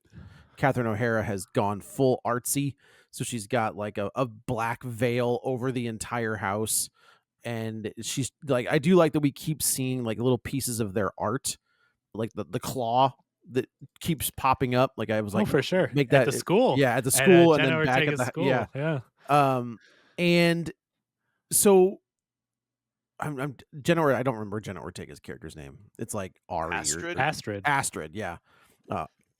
Catherine O'Hara has gone full artsy. So she's got like a black veil over the entire house. And she's like, I do like that we keep seeing like little pieces of their art, like the claw that keeps popping up. Like I was like, for sure. Make that at the school. Yeah, at the school and Jenna then back Ortega's at the school. Yeah. And so I'm Jenna. I don't remember Jenna Ortega's character's name. It's like Ari Astrid? Astrid, yeah.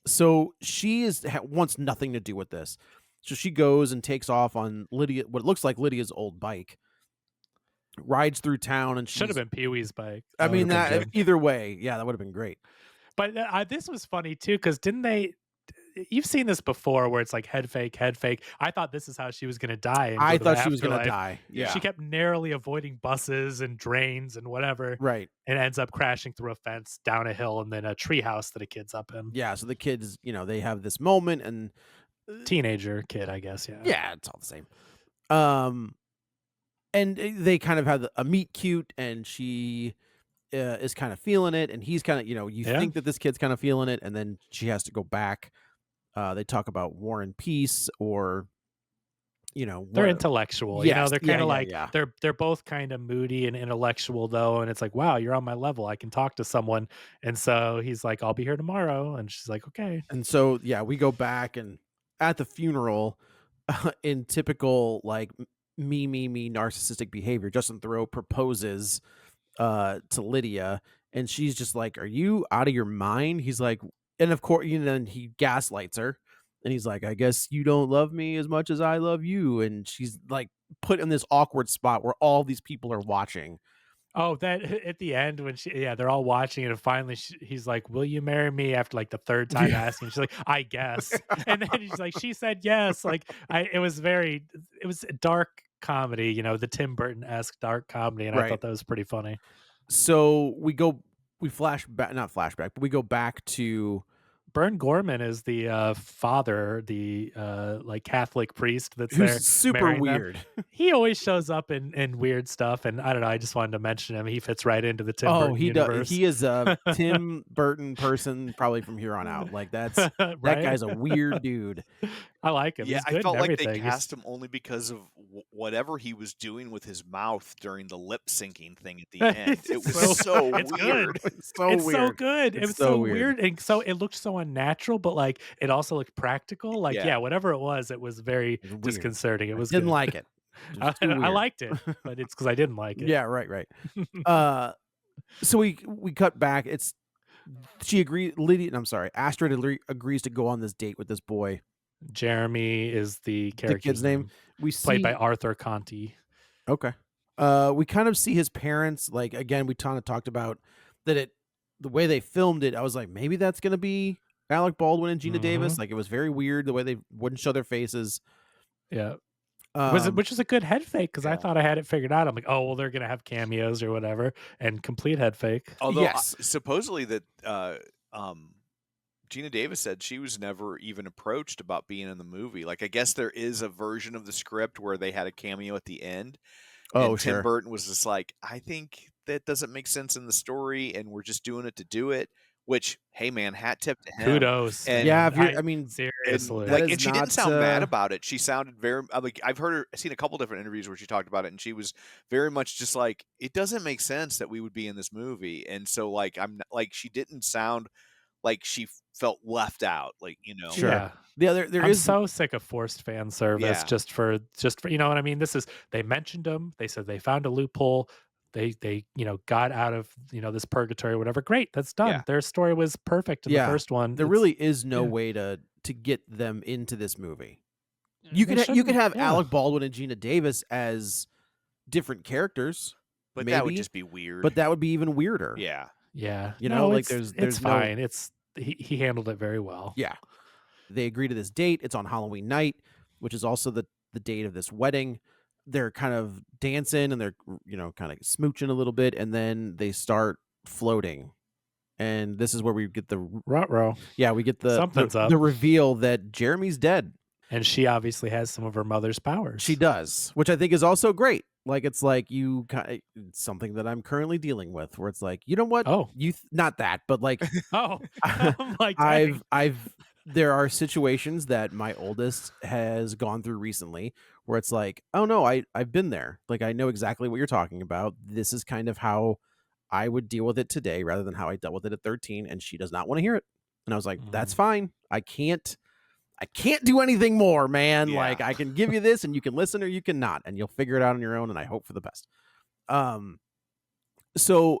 So she wants nothing to do with this. So she goes and takes off on Lydia, what looks like Lydia's old bike, rides through town, and should have been Pee-wee's bike. I mean, that either way, yeah, that would have been great. But this was funny too, because didn't they? You've seen this before, where it's like head fake. I thought this is how she was going to die. I thought she was going to die. Yeah, she kept narrowly avoiding buses and drains and whatever. Right, and ends up crashing through a fence, down a hill, and then a treehouse that a kid's up in. Yeah, so the kids, they have this moment, and teenager kid, I guess. Yeah, it's all the same. And they kind of have a meet cute, and she is kind of feeling it, and he's kind of, you think that this kid's kind of feeling it, and then she has to go back. They talk about war and peace, or they're intellectual. Yes, they're kind of they're both kind of moody and intellectual though, and it's like, wow, you're on my level. I can talk to someone. And so he's like, I'll be here tomorrow, and she's like, okay. And so we go back, and at the funeral, in typical like me narcissistic behavior, Justin Theroux proposes to Lydia, and she's just like, are you out of your mind? He's like, and of course, then he gaslights her, and he's like, I guess you don't love me as much as I love you. And she's like put in this awkward spot where all these people are watching. Oh, that at the end when they're all watching it, and finally he's like, will you marry me, after like the third time asking? She's like, I guess. And then he's like, she said yes. Like it was a dark comedy, the Tim Burton-esque dark comedy, and I thought that was pretty funny. So we go to Bern Gorman is the father, the like Catholic priest that's who's there. Super weird. He always shows up in weird stuff, and I don't know. I just wanted to mention him. He fits right into the Tim Burton universe. He is a Tim Burton person, probably from here on out. Like that's right? That guy's a weird dude. I like him. Yeah, I felt like they cast him only because of whatever he was doing with his mouth during the lip syncing thing at the end. It was so it's weird. Good. It's so good. It was so weird, and so it looked so unnatural, but like it also looked practical. Like whatever it was very disconcerting. It was. Didn't like it. I liked it, but it's because I didn't like it. Yeah, right. So we cut back. Astrid agrees to go on this date with this boy. Jeremy is the character's kid's name. Played by Arthur Conti. Okay. We kind of see his parents. Like again, we kind of talked about that. The way they filmed it, I was like, maybe that's gonna be Alec Baldwin and Gina Davis. Like it was very weird the way they wouldn't show their faces. Yeah. Which is a good head fake, because I thought I had it figured out. I'm like, oh well, they're gonna have cameos or whatever, and complete head fake. Although supposedly that Gina Davis said she was never even approached about being in the movie. Like, I guess there is a version of the script where they had a cameo at the end. Oh, And Tim sure. Burton was just like, I think that doesn't make sense in the story, and we're just doing it to do it. Which, hey man, hat tip to him. Kudos. And Yeah, man. if you're, I mean, seriously. that is and she not, didn't sound mad about it. She sounded very like I've seen a couple different interviews where she talked about it, and she was very much just like, it doesn't make sense that we would be in this movie. And so like she didn't sound like she felt left out, like, you know. Sure. Yeah. Yeah, there I'm is so sick of forced fan service Yeah. just for you know what I mean? They mentioned them, they said they found a loophole, they got out of this purgatory or whatever. Great, that's done. Yeah. Their story was perfect in the first one. There It's- really is no yeah. way to get them into this movie. You they could you could shouldn't- have yeah. Alec Baldwin and Gina Davis as different characters, But maybe, that would just be weird. but that would be even weirder. yeah. Yeah. You No, know, like, it's there's no- fine. It's he handled it very well. Yeah. They agree to this date. It's on Halloween night, which is also the date of this wedding. They're kind of dancing and they're, kind of smooching a little bit, and then they start floating. And this is where we get the Ruh-roh. we get the Something's up. the reveal that Jeremy's dead. And she obviously has some of her mother's powers. She does, which I think is also great. Like, it's like it's something that I'm currently dealing with, where it's like, you know what? Oh. Not that, but like Oh. I'm like, dang. there are situations that my oldest has gone through recently where it's like, oh no, I've been there. Like, I know exactly what you're talking about. This is kind of how I would deal with it today rather than how I dealt with it at 13, and she does not want to hear it. And I was like, that's fine. I can't do anything more, man. Yeah. Like, I can give you this and you can listen or you can not, and you'll figure it out on your own, and I hope for the best. So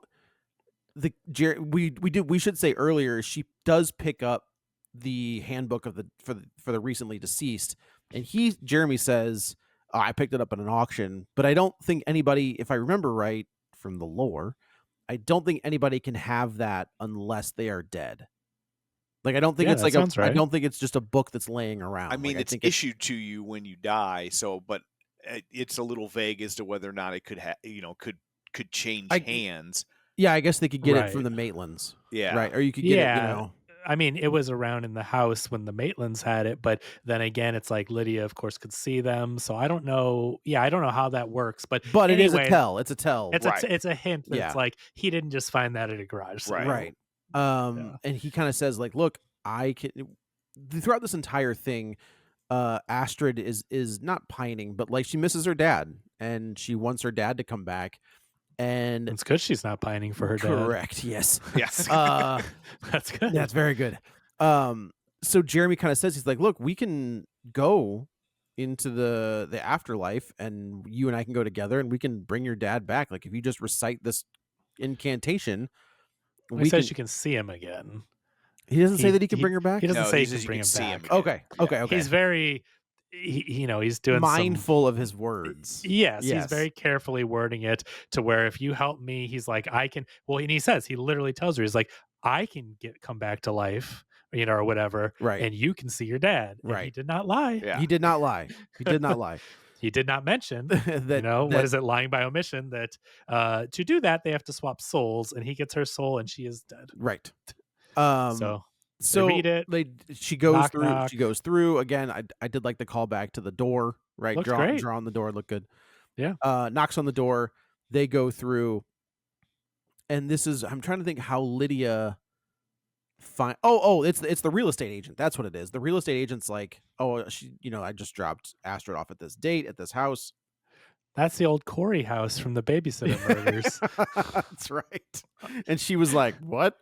we should say earlier, she does pick up the handbook of for the recently deceased, and Jeremy says, oh, I picked it up at an auction, but I don't think anybody, if I remember right from the lore, I don't think anybody can have that unless they are dead. Like, I don't think Yeah, it's that like sounds right. I don't think it's just a book that's laying around. I mean, Like, it's think issued to you when you die, so but it's a little vague as to whether or not it could could change hands. Yeah, I guess they could get it Right. from the Maitlands. Yeah. Right. Or you could get Yeah. it, I mean, it was around in the house when the Maitlands had it, but then again, it's like Lydia, of course, could see them. So I don't know. Yeah, I don't know how that works. But it is a anyway, tell. It's a tell. It's a hint that Yeah. it's like he didn't just find that at a garage sale. Right. Right. And he kind of says, like, look, I can. Throughout this entire thing, Astrid is not pining, but like, she misses her dad and she wants her dad to come back. And It's good she's not pining for her dad. correct. Yes. Yes. That's good. That's very good. So Jeremy kind of says, he's like, look, we can go into the afterlife, and you and I can go together, and we can bring your dad back. Like, if you just recite this incantation, He says you can see him again. He doesn't say that he can bring her back. He doesn't No, say he he says can you bring can him see back. him. Okay. He's very, he's doing mindful of his words. Yes, he's very carefully wording it to where if you help me, he's like, I can. Well, and he says, he literally tells her, he's like, I can come back to life, or whatever, Right. and you can see your dad. And Right. he did not lie. Yeah. He did not lie. He did not lie. He did not mention, that, what is it, lying by omission, that to do that, they have to swap souls, and he gets her soul, and she is dead. Right. So read it. She goes Knock, through. knock. She goes through again. I did like the call back to the door. Right. Looks great. Draw on the door. Look good. Yeah. Knocks on the door. They go through. And this is, I'm trying to think how Lydia find. Oh, it's the real estate agent. That's what it is. The real estate agent's like, oh, I just dropped Astrid off at this date at this house. That's the old Corey house from the Babysitter Murders. That's right. And she was like, what?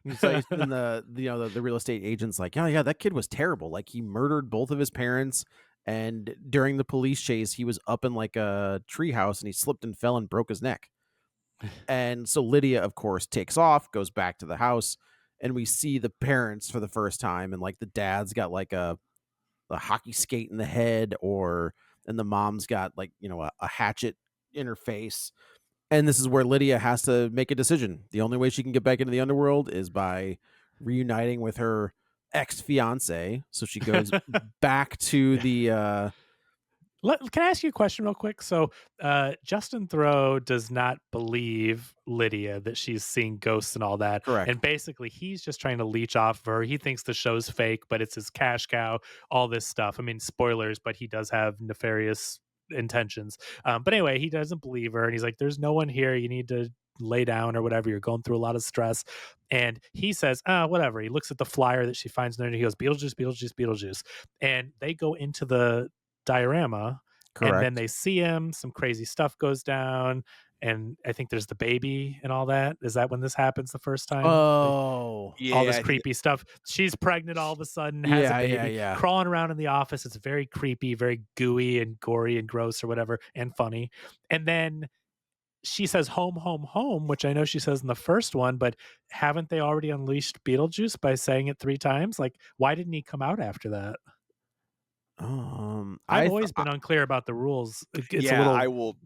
And so and the real estate agent's like, yeah, that kid was terrible. Like, he murdered both of his parents, and during the police chase, he was up in like a treehouse and he slipped and fell and broke his neck. And so Lydia, of course, takes off, goes back to the house, and we see the parents for the first time, and like the dad's got like a hockey skate in the head, and the mom's got like, a hatchet in her face. And this is where Lydia has to make a decision. The only way she can get back into the underworld is by reuniting with her ex-fiance. So she goes back to the Can I ask you a question real quick? So, Justin Theroux does not believe Lydia that she's seeing ghosts and all that. Correct. And basically, he's just trying to leech off of her. He thinks the show's fake, but it's his cash cow, all this stuff. I mean, spoilers, but he does have nefarious intentions. But anyway, he doesn't believe her. And he's like, there's no one here. You need to lay down or whatever. You're going through a lot of stress. And he says, whatever. He looks at the flyer that she finds there and he goes, Beetlejuice, Beetlejuice, Beetlejuice. And they go into the diorama and then Correct. they see him, some crazy stuff goes down, and I think there's the baby and all that. Is that when this happens the first time? Oh, All this I think creepy stuff. She's pregnant all of a sudden, has a baby, yeah. crawling around in the office. It's very creepy, very gooey and gory and gross or whatever, and funny. And then she says home, home, home, which I know she says in the first one, but haven't they already unleashed Beetlejuice by saying it 3 times? Like, why didn't he come out after that? I've always been unclear about the rules. It's a little, I will.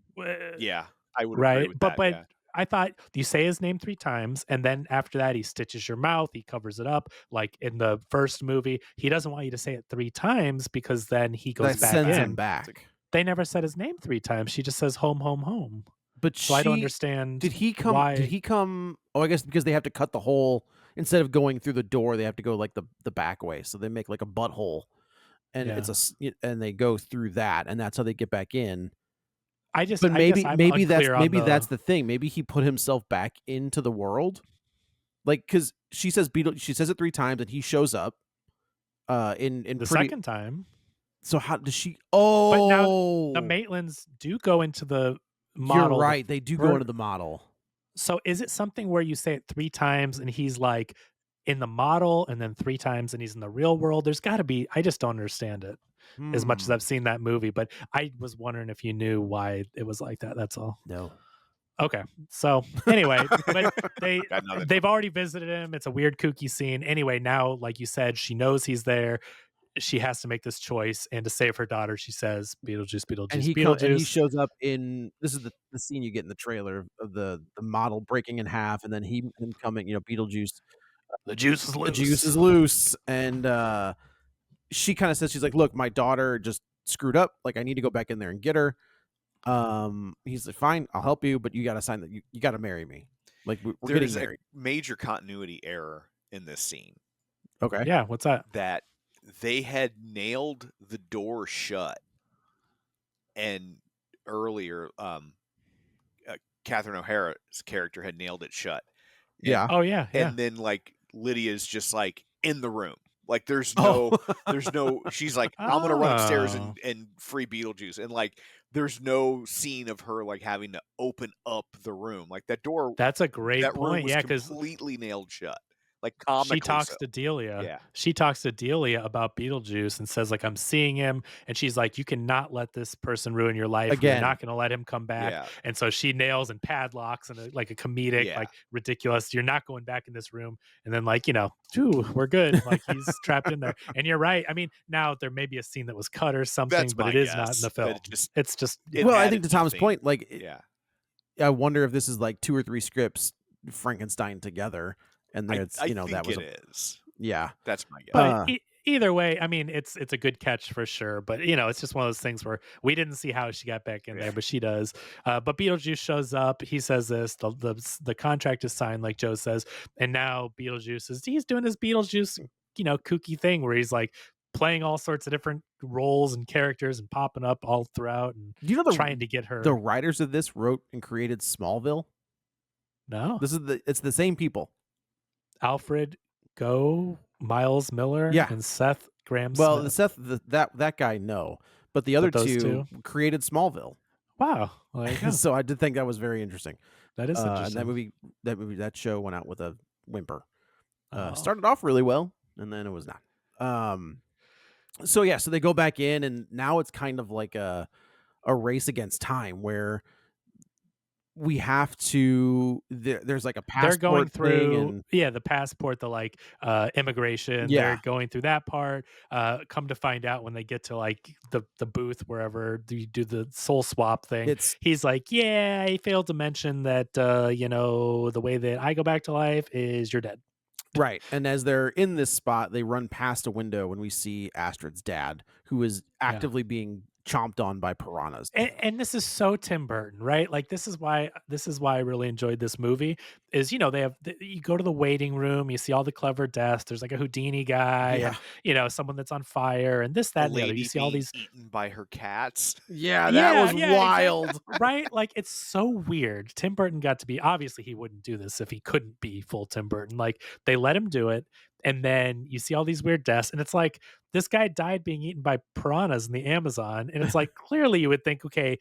Yeah, I would agree right. with But that. Yeah. I thought you say his name 3 times, and then after that he stitches your mouth, he covers it up. Like in the first movie, he doesn't want you to say it 3 times because then he goes that back sends in. him back. They never said his name 3 times. She just says home, home, home. But So I don't understand. Did he come? Why? Did he come? Oh, I guess because they have to cut the hole instead of going through the door. They have to go like the back way, so they make like a butthole, and and they go through that, and that's how they get back in. But maybe that's the thing. Maybe he put himself back into the world, like because she says she says it 3 times, and he shows up. In the second time. So how does she? Oh, but now the Maitlands do go into the model. You're right. They do go into the model. So is it something where you say it 3 times and he's like in the model, and then 3 times and he's in the real world? There's got to be. I just don't understand it as much as I've seen that movie. But I was wondering if you knew why it was like that. That's all. No. Okay. So anyway, but they've already visited him. It's a weird, kooky scene. Anyway, now, like you said, she knows he's there. She has to make this choice, and to save her daughter, she says, "Beetlejuice, Beetlejuice, Beetlejuice." And he shows up in this is the scene you get in the trailer of the model breaking in half, and then him coming. Beetlejuice, the juice is loose. The juice is loose, and she kind of says, she's like, "Look, my daughter just screwed up. Like, I need to go back in there and get her." He's like, "Fine, I'll help you, but you got to sign that. You got to marry me. Like, we're getting married." A major continuity error in this scene. Okay. Yeah. What's that? That they had nailed the door shut, and earlier, Catherine O'Hara's character had nailed it shut. Yeah. Oh yeah. And then like Lydia's just like in the room. Like there's no, she's like, I'm gonna run upstairs and free Beetlejuice, and like there's no scene of her like having to open up the room. Like that door. That's a great that point. Room was Yeah, because completely nailed shut. Like comically she talks so. to Delia. Yeah. She talks to Delia about Beetlejuice and says, like, I'm seeing him. And she's like, you cannot let this person ruin your life. Again. You're not going to let him come back. Yeah. And so she nails and padlocks and like a comedic, like ridiculous. You're not going back in this room. And then like, we're good. Like he's trapped in there. And you're right. I mean, now there may be a scene that was cut or something, but it is not in the film. It's just. Well, I think to Tom's point, like, yeah. I wonder if this is like 2 or 3 scripts Frankenstein together. And that's I that was it is. Yeah, that's my guess. But either way, I mean, it's a good catch for sure. But it's just one of those things where we didn't see how she got back in there, but she does. But Beetlejuice shows up. He says this. The contract is signed, like Joe says, and now Beetlejuice he's doing this Beetlejuice, kooky thing where he's like playing all sorts of different roles and characters and popping up all throughout and trying to get her. The writers of this wrote and created Smallville. No, it's the same people. Alfred, Miles Millar, and Seth Graham Smith. Well, that guy, no, but the other two created Smallville. Wow, well, there you go. So I did think that was very interesting. That is interesting. And that show went out with a whimper. Started off really well, and then it was not. So they go back in, and now it's kind of like a race against time where we have to. There's like a passport. They're going through, and, the passport, the like immigration. Yeah. They're going through that part. Come to find out when they get to like the booth wherever you do the soul swap thing, he's like, yeah, I failed to mention that the way that I go back to life is you're dead. Right. And as they're in this spot, they run past a window and we see Astrid's dad, who is actively being chomped on by piranhas. And this is so Tim Burton, right? Like this is why I really enjoyed this movie. Is they have you go to the waiting room, you see all the clever deaths. There's like a Houdini guy, Yeah. and someone that's on fire, and this, A that, and the other. lady You see all being these. eaten by her cats. Yeah, that was Exactly, wild. right? Like it's so weird. Tim Burton got to be, obviously he wouldn't do this if he couldn't be full Tim Burton. Like they let him do it, and then you see all these weird deaths, and it's like this guy died being eaten by piranhas in the Amazon, and it's like clearly you would think, okay,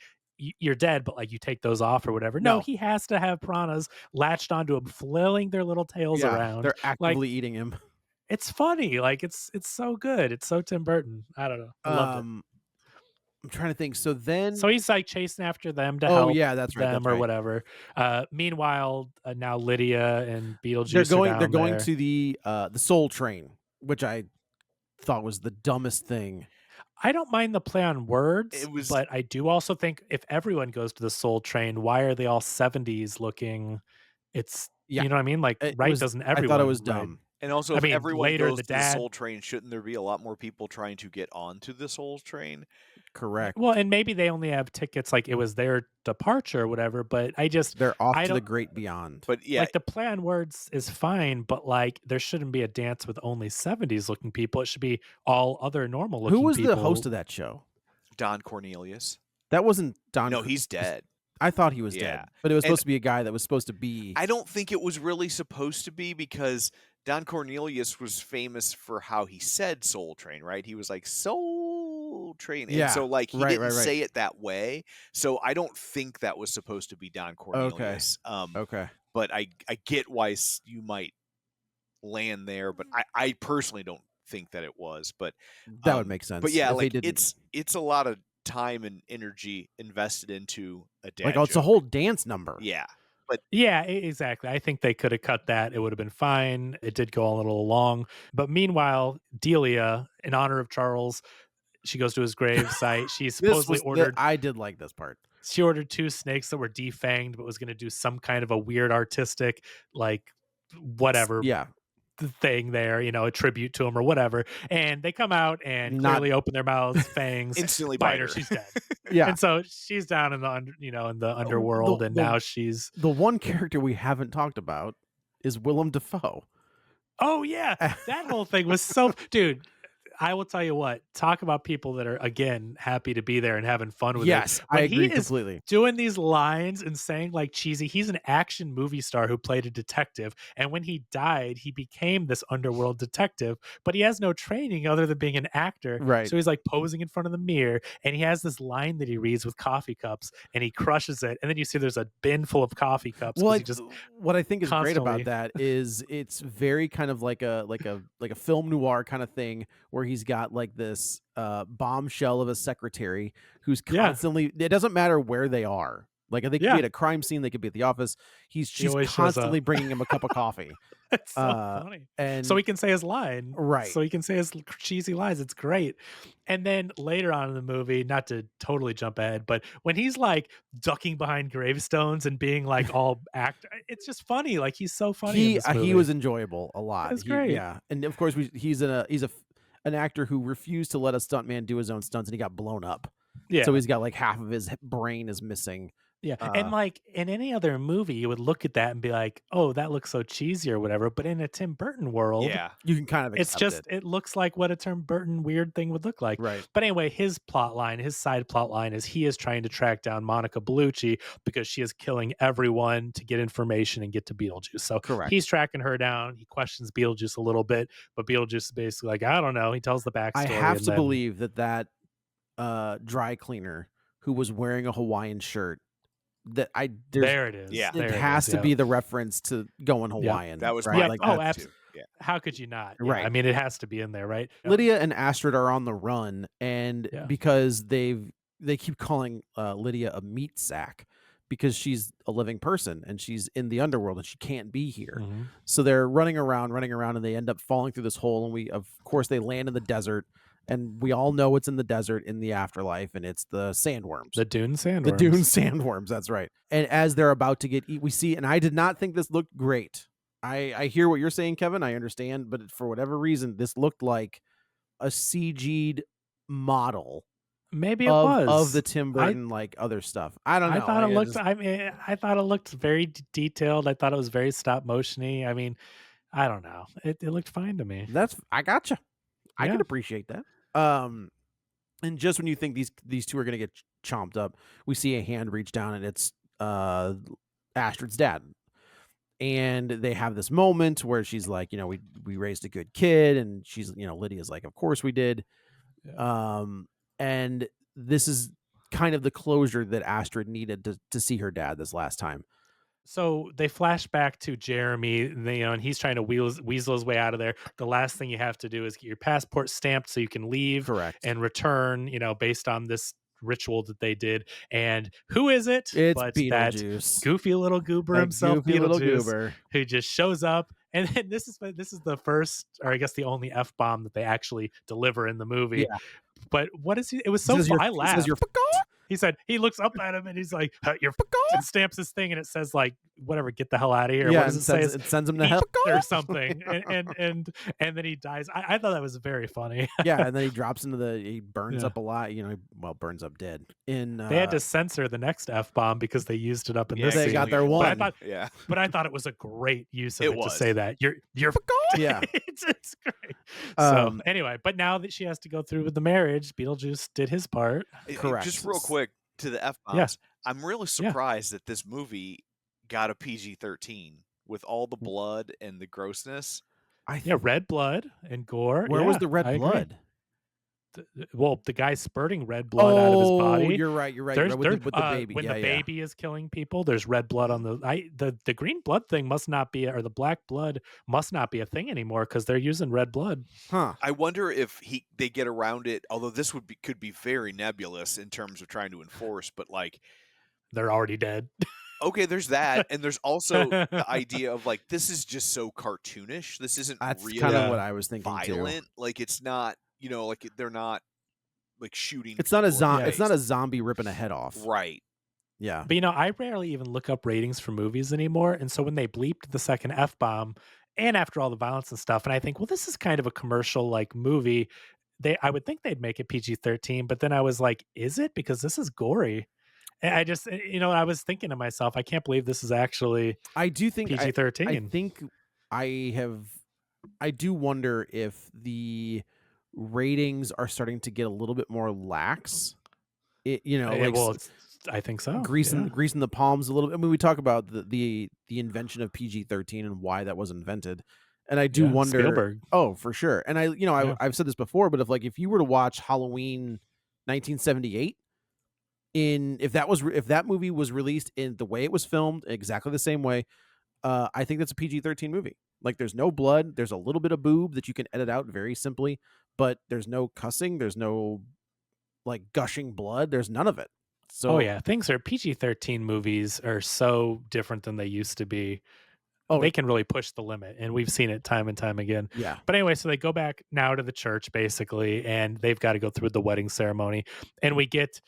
you're dead, but like you take those off or whatever. No, No. he has to have piranhas latched onto him, flailing their little tails around. They're Like actively eating him. it's funny. Like it's so good. It's so Tim Burton. I don't know. I loved it. I'm trying to think. So then, So he's like chasing after them to oh help yeah, that's right. them That's or right. whatever. Now Lydia and Beetlejuice They're are going. They're down going there. to the Soul Train, which I thought was the dumbest thing. I don't mind the play on words, It was- but I do also think if everyone goes to the Soul Train, why are they all 70s looking? It's Yeah. you know what I mean? Like It right was- doesn't I everyone? thought it was right? dumb. And also, I if mean, everyone later goes the to the dad- Soul Train, shouldn't there be a lot more people trying to get onto the Soul Train? Correct. Well, and maybe they only have tickets like it was their departure or whatever, but I just They're off I to the don't- great beyond. But yeah, like the play on words is fine, but like there shouldn't be a dance with only 70s looking people. It should be all other normal looking Who was people. the host of that show? Don Cornelius. That wasn't Don. No, he's dead. I thought he was Yeah. dead, but it was And- supposed to be a guy that was supposed to be. I don't think it was really supposed to be because Don Cornelius was famous for how he said Soul Train, right? He was like Soul Train. Yeah, And so like he right, didn't right. say it that way. So I don't think that was supposed to be Don Cornelius. Okay. But I get why you might land there, but I personally don't think that it was. But That would make sense. But yeah, if they like didn't. it's a lot of time and energy invested into a dad Like, oh, it's a joke. whole dance number. Yeah. Yeah, exactly. I think they could have cut that. It would have been fine. It did go a little long. But meanwhile, Delia, in honor of Charles, she goes to his grave site. She This supposedly was ordered I did like this part. she ordered 2 snakes that were defanged, but was going to do some kind of a weird artistic, like whatever Yeah. thing there, a tribute to him or whatever. And they come out and Not- clearly open their mouths, fangs, Instantly bite bite her. her. She's dead. Yeah. And so she's down in the in the underworld, and the- now she's. The one character we haven't talked about is Willem Dafoe. Oh yeah, that whole thing was so, dude. I will tell you what. Talk about people that are again happy to be there and having fun with it. Yes, I When agree he is completely. doing these lines and saying like cheesy. He's an action movie star who played a detective, and when he died, he became this underworld detective. But he has no training other than being an actor. Right. So he's like posing in front of the mirror, and he has this line that he reads with coffee cups, and he crushes it. And then you see there's a bin full of coffee cups. 'cause Well, he just what I think is great constantly- about that is it's very kind of like a film noir kind of thing where he's got like this bombshell of a secretary who's Yeah. constantly. It doesn't matter where they are. Like they could Yeah. be at a crime scene, they could be at the office. She's always shows up. constantly bringing him a cup of coffee, it's so Uh, funny. and So he can say his line. Right. So he can say his cheesy lines. It's great. And then later on in the movie, not to totally jump ahead, but when he's like ducking behind gravestones and being like all it's just funny. Like he's so funny. in he this he movie. was enjoyable a lot. That's great. Yeah, and of course he's an actor who refused to let a stuntman do his own stunts, and he got blown up. yeah. So he's got like half of his brain is missing. Yeah. Uh, And like in any other movie, you would look at that and be like, oh, that looks so cheesy or whatever. But in a Tim Burton world, Yeah. You can kind of it's accept just, it. it looks like what a Tim Burton weird thing would look like. Right. But anyway, his side plot line is he is trying to track down Monica Bellucci because she is killing everyone to get information and get to Beetlejuice. So Correct. he's tracking her down. He questions Beetlejuice a little bit, but Beetlejuice is basically like, I don't know. He tells the backstory. I have and to then- believe that dry cleaner who was wearing a Hawaiian shirt, that there it is. Yeah. it There has is, to yeah. be the reference to going Hawaiian. That was right. my Like oh, that's- too. Yeah. How could you not? Yeah, Right. I mean, it has to be in there, right? Lydia and Astrid are on the run, and Yeah. because they keep calling Lydia a meat sack because she's a living person and she's in the underworld and she can't be here. Mhm. So they're running around, and they end up falling through this hole. And of course, they land in the desert, and we all know it's in the desert in the afterlife, and it's the sandworms. The Dune sandworms. The dune sandworms, that's right. And as they're about to get eat, we see, and I did not think this looked great. I hear what you're saying, Kevin. I understand, but for whatever reason, this looked like a CG'd model Maybe it of the was. Tim I Burton like other stuff. I don't I know. thought it Like, I looked. just I mean, I thought it looked very detailed. I thought it was very stop motiony. I mean, I don't know. It looked fine to me. I gotcha. I can Yeah. appreciate that. And just when you think these two are gonna get chomped up, we see a hand reach down and it's Astrid's dad. And they have this moment where she's like, we raised a good kid, and she's, Lydia's like, of course we did. Yeah. And this is kind of the closure that Astrid needed to see her dad this last time. So they flash back to Jeremy, and he's trying to weasel his way out of there. The last thing you have to do is get your passport stamped so you can leave Correct. and return, based on this ritual that they did. And who is it? It's But that Beetlejuice. goofy little goober That himself, goofy little Beetlejuice, goober. who just shows up. And then this is the first, or I guess the only F-bomb that they actually deliver in the movie. Yeah. But what is he? It was He so says fun. I He says laughed. you're He said he looks up at him and he's like, "You're," and stamps this thing and it says like whatever, get the hell out of here. Yeah, What does and it say? it sends him to Eat hell or something. And then he dies. I thought that was very funny. Yeah, and then he drops he burns Yeah. up a lot. Burns up dead. They had to censor the next F-bomb because they used it up in Yeah, this they scene. got their clearly. one. But I thought it was a great use of It it to was. say that. You're Yeah. it's great. So Um, anyway, but now that she has to go through with the marriage, Beetlejuice did his part. Correct. Just real quick to the F bombs. Yeah. I'm really Yeah. surprised that this movie got a PG-13 with all the blood and the grossness. Yeah, red blood and gore. Where was Yeah, the red I agree. blood? Well, the guy's spurting red blood out of his body. You're right. You're right. There's, With the baby. when yeah, the yeah. baby is killing people, there's red blood on the green blood thing must not be, or the black blood must not be a thing anymore because they're using red blood. Huh. I wonder if they get around it, although this could be very nebulous in terms of trying to enforce, but like They're already dead. okay, there's that, and there's also the idea of like this is just so cartoonish. This isn't That's really kind of what I was thinking violent. too. Like it's not, like they're not like shooting. It's not a people in the It's not a face. zombie ripping a head off. Right. Yeah. But I rarely even look up ratings for movies anymore. And so when they bleeped the second F-bomb, and after all the violence and stuff, and I think, well, this is kind of a commercial like movie. I would think they'd make it PG-13, but then I was like, is it? Because this is gory. And I just, I was thinking to myself, I can't believe this is actually I do think PG-13. I think I do wonder if the ratings are starting to get a little bit more lax. I think so. Greasing the palms a little bit. I mean, we talk about the invention of PG-13 and why that was invented, and I do wonder. Spielberg. Oh, for sure. And I've said this before, but if you were to watch Halloween 1978, if that movie was released in the way it was filmed, exactly the same way, I think that's a PG-13 movie. Like, there's no blood, there's a little bit of boob that you can edit out very simply, but there's no cussing, there's no like gushing blood, there's none of it. So things are PG-13 movies are so different than they used to be. Oh, they can really push the limit, and we've seen it time and time again. yeah. But anyway, so they go back now to the church basically, and they've got to go through the wedding ceremony, and we get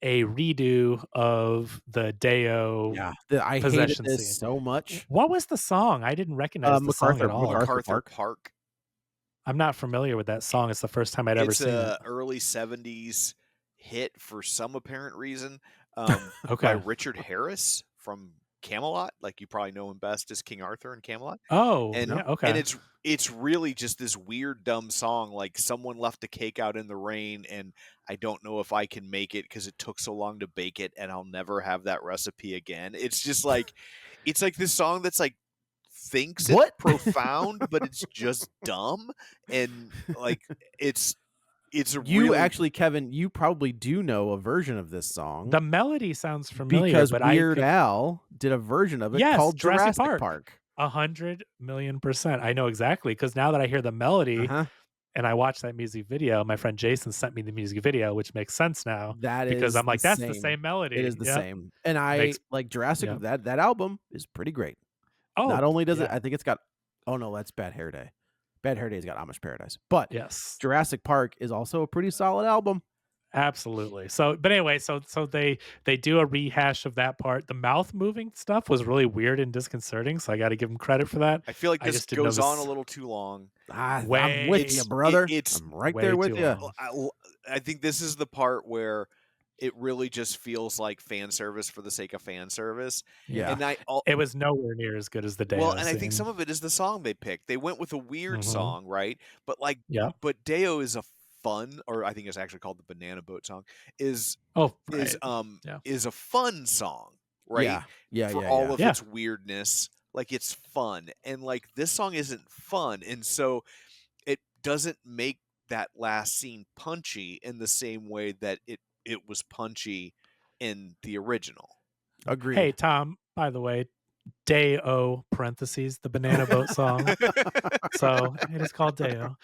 a redo of the Deo. Yeah, I hated possession this scene. so much. What was the song? I didn't recognize the song at all. MacArthur Park. I'm not familiar with that song. It's the first time I'd ever seen it. It's a early 70s hit for some apparent reason. Okay. By Richard Harris from Camelot. Like you probably know him best as King Arthur in Camelot. Oh, And yeah, okay. and it's really just this weird dumb song, like someone left a cake out in the rain and I don't know if I can make it because it took so long to bake it and I'll never have that recipe again. It's just like it's like this song that's like thinks it's What? profound, but it's just dumb. And like it's You really, actually, Kevin, you probably do know a version of this song. The melody sounds familiar, because but Weird Al did a version of it Yes, called Jurassic Jurassic Park. Park. 100,000,000%. I know exactly, because now that I hear the melody Uh-huh. and I watched that music video, my friend Jason sent me the music video, which makes sense now. That because is I'm like, the that's the same. same melody. It is the Yep. same. And I Makes- like Jurassic. Yep. That album is pretty great. Oh, Not only does it, yeah. I think it's got. Oh no, that's Bad Hair Day. Bad Hair Day's got Amish Paradise, but Yes. Jurassic Park is also a pretty solid album. Absolutely. So, but anyway, so they do a rehash of that part. The mouth moving stuff was really weird and disconcerting, so I got to give them credit for that. I feel like I this just didn't know goes on a this little too long. I'm way. with you, brother. It's I'm right way there with too you. long. I think this is the part where it really just feels like fan service for the sake of fan service. Yeah. And It was nowhere near as good as the Deo well, and I think scene. some of it is the song they picked. They went with a weird Mhm. song, right? But like, Yeah. but Deo is a fun, or I think it's actually called the Banana Boat song. Oh, Is right. Yeah. is a fun song, right? Yeah. For all Yeah. of Yeah. its weirdness, like it's fun, and like this song isn't fun, and so it doesn't make that last scene punchy in the same way that it was punchy in the original. Agreed. Hey, Tom, by the way, Deo parentheses the Banana Boat song. So it is called Deo.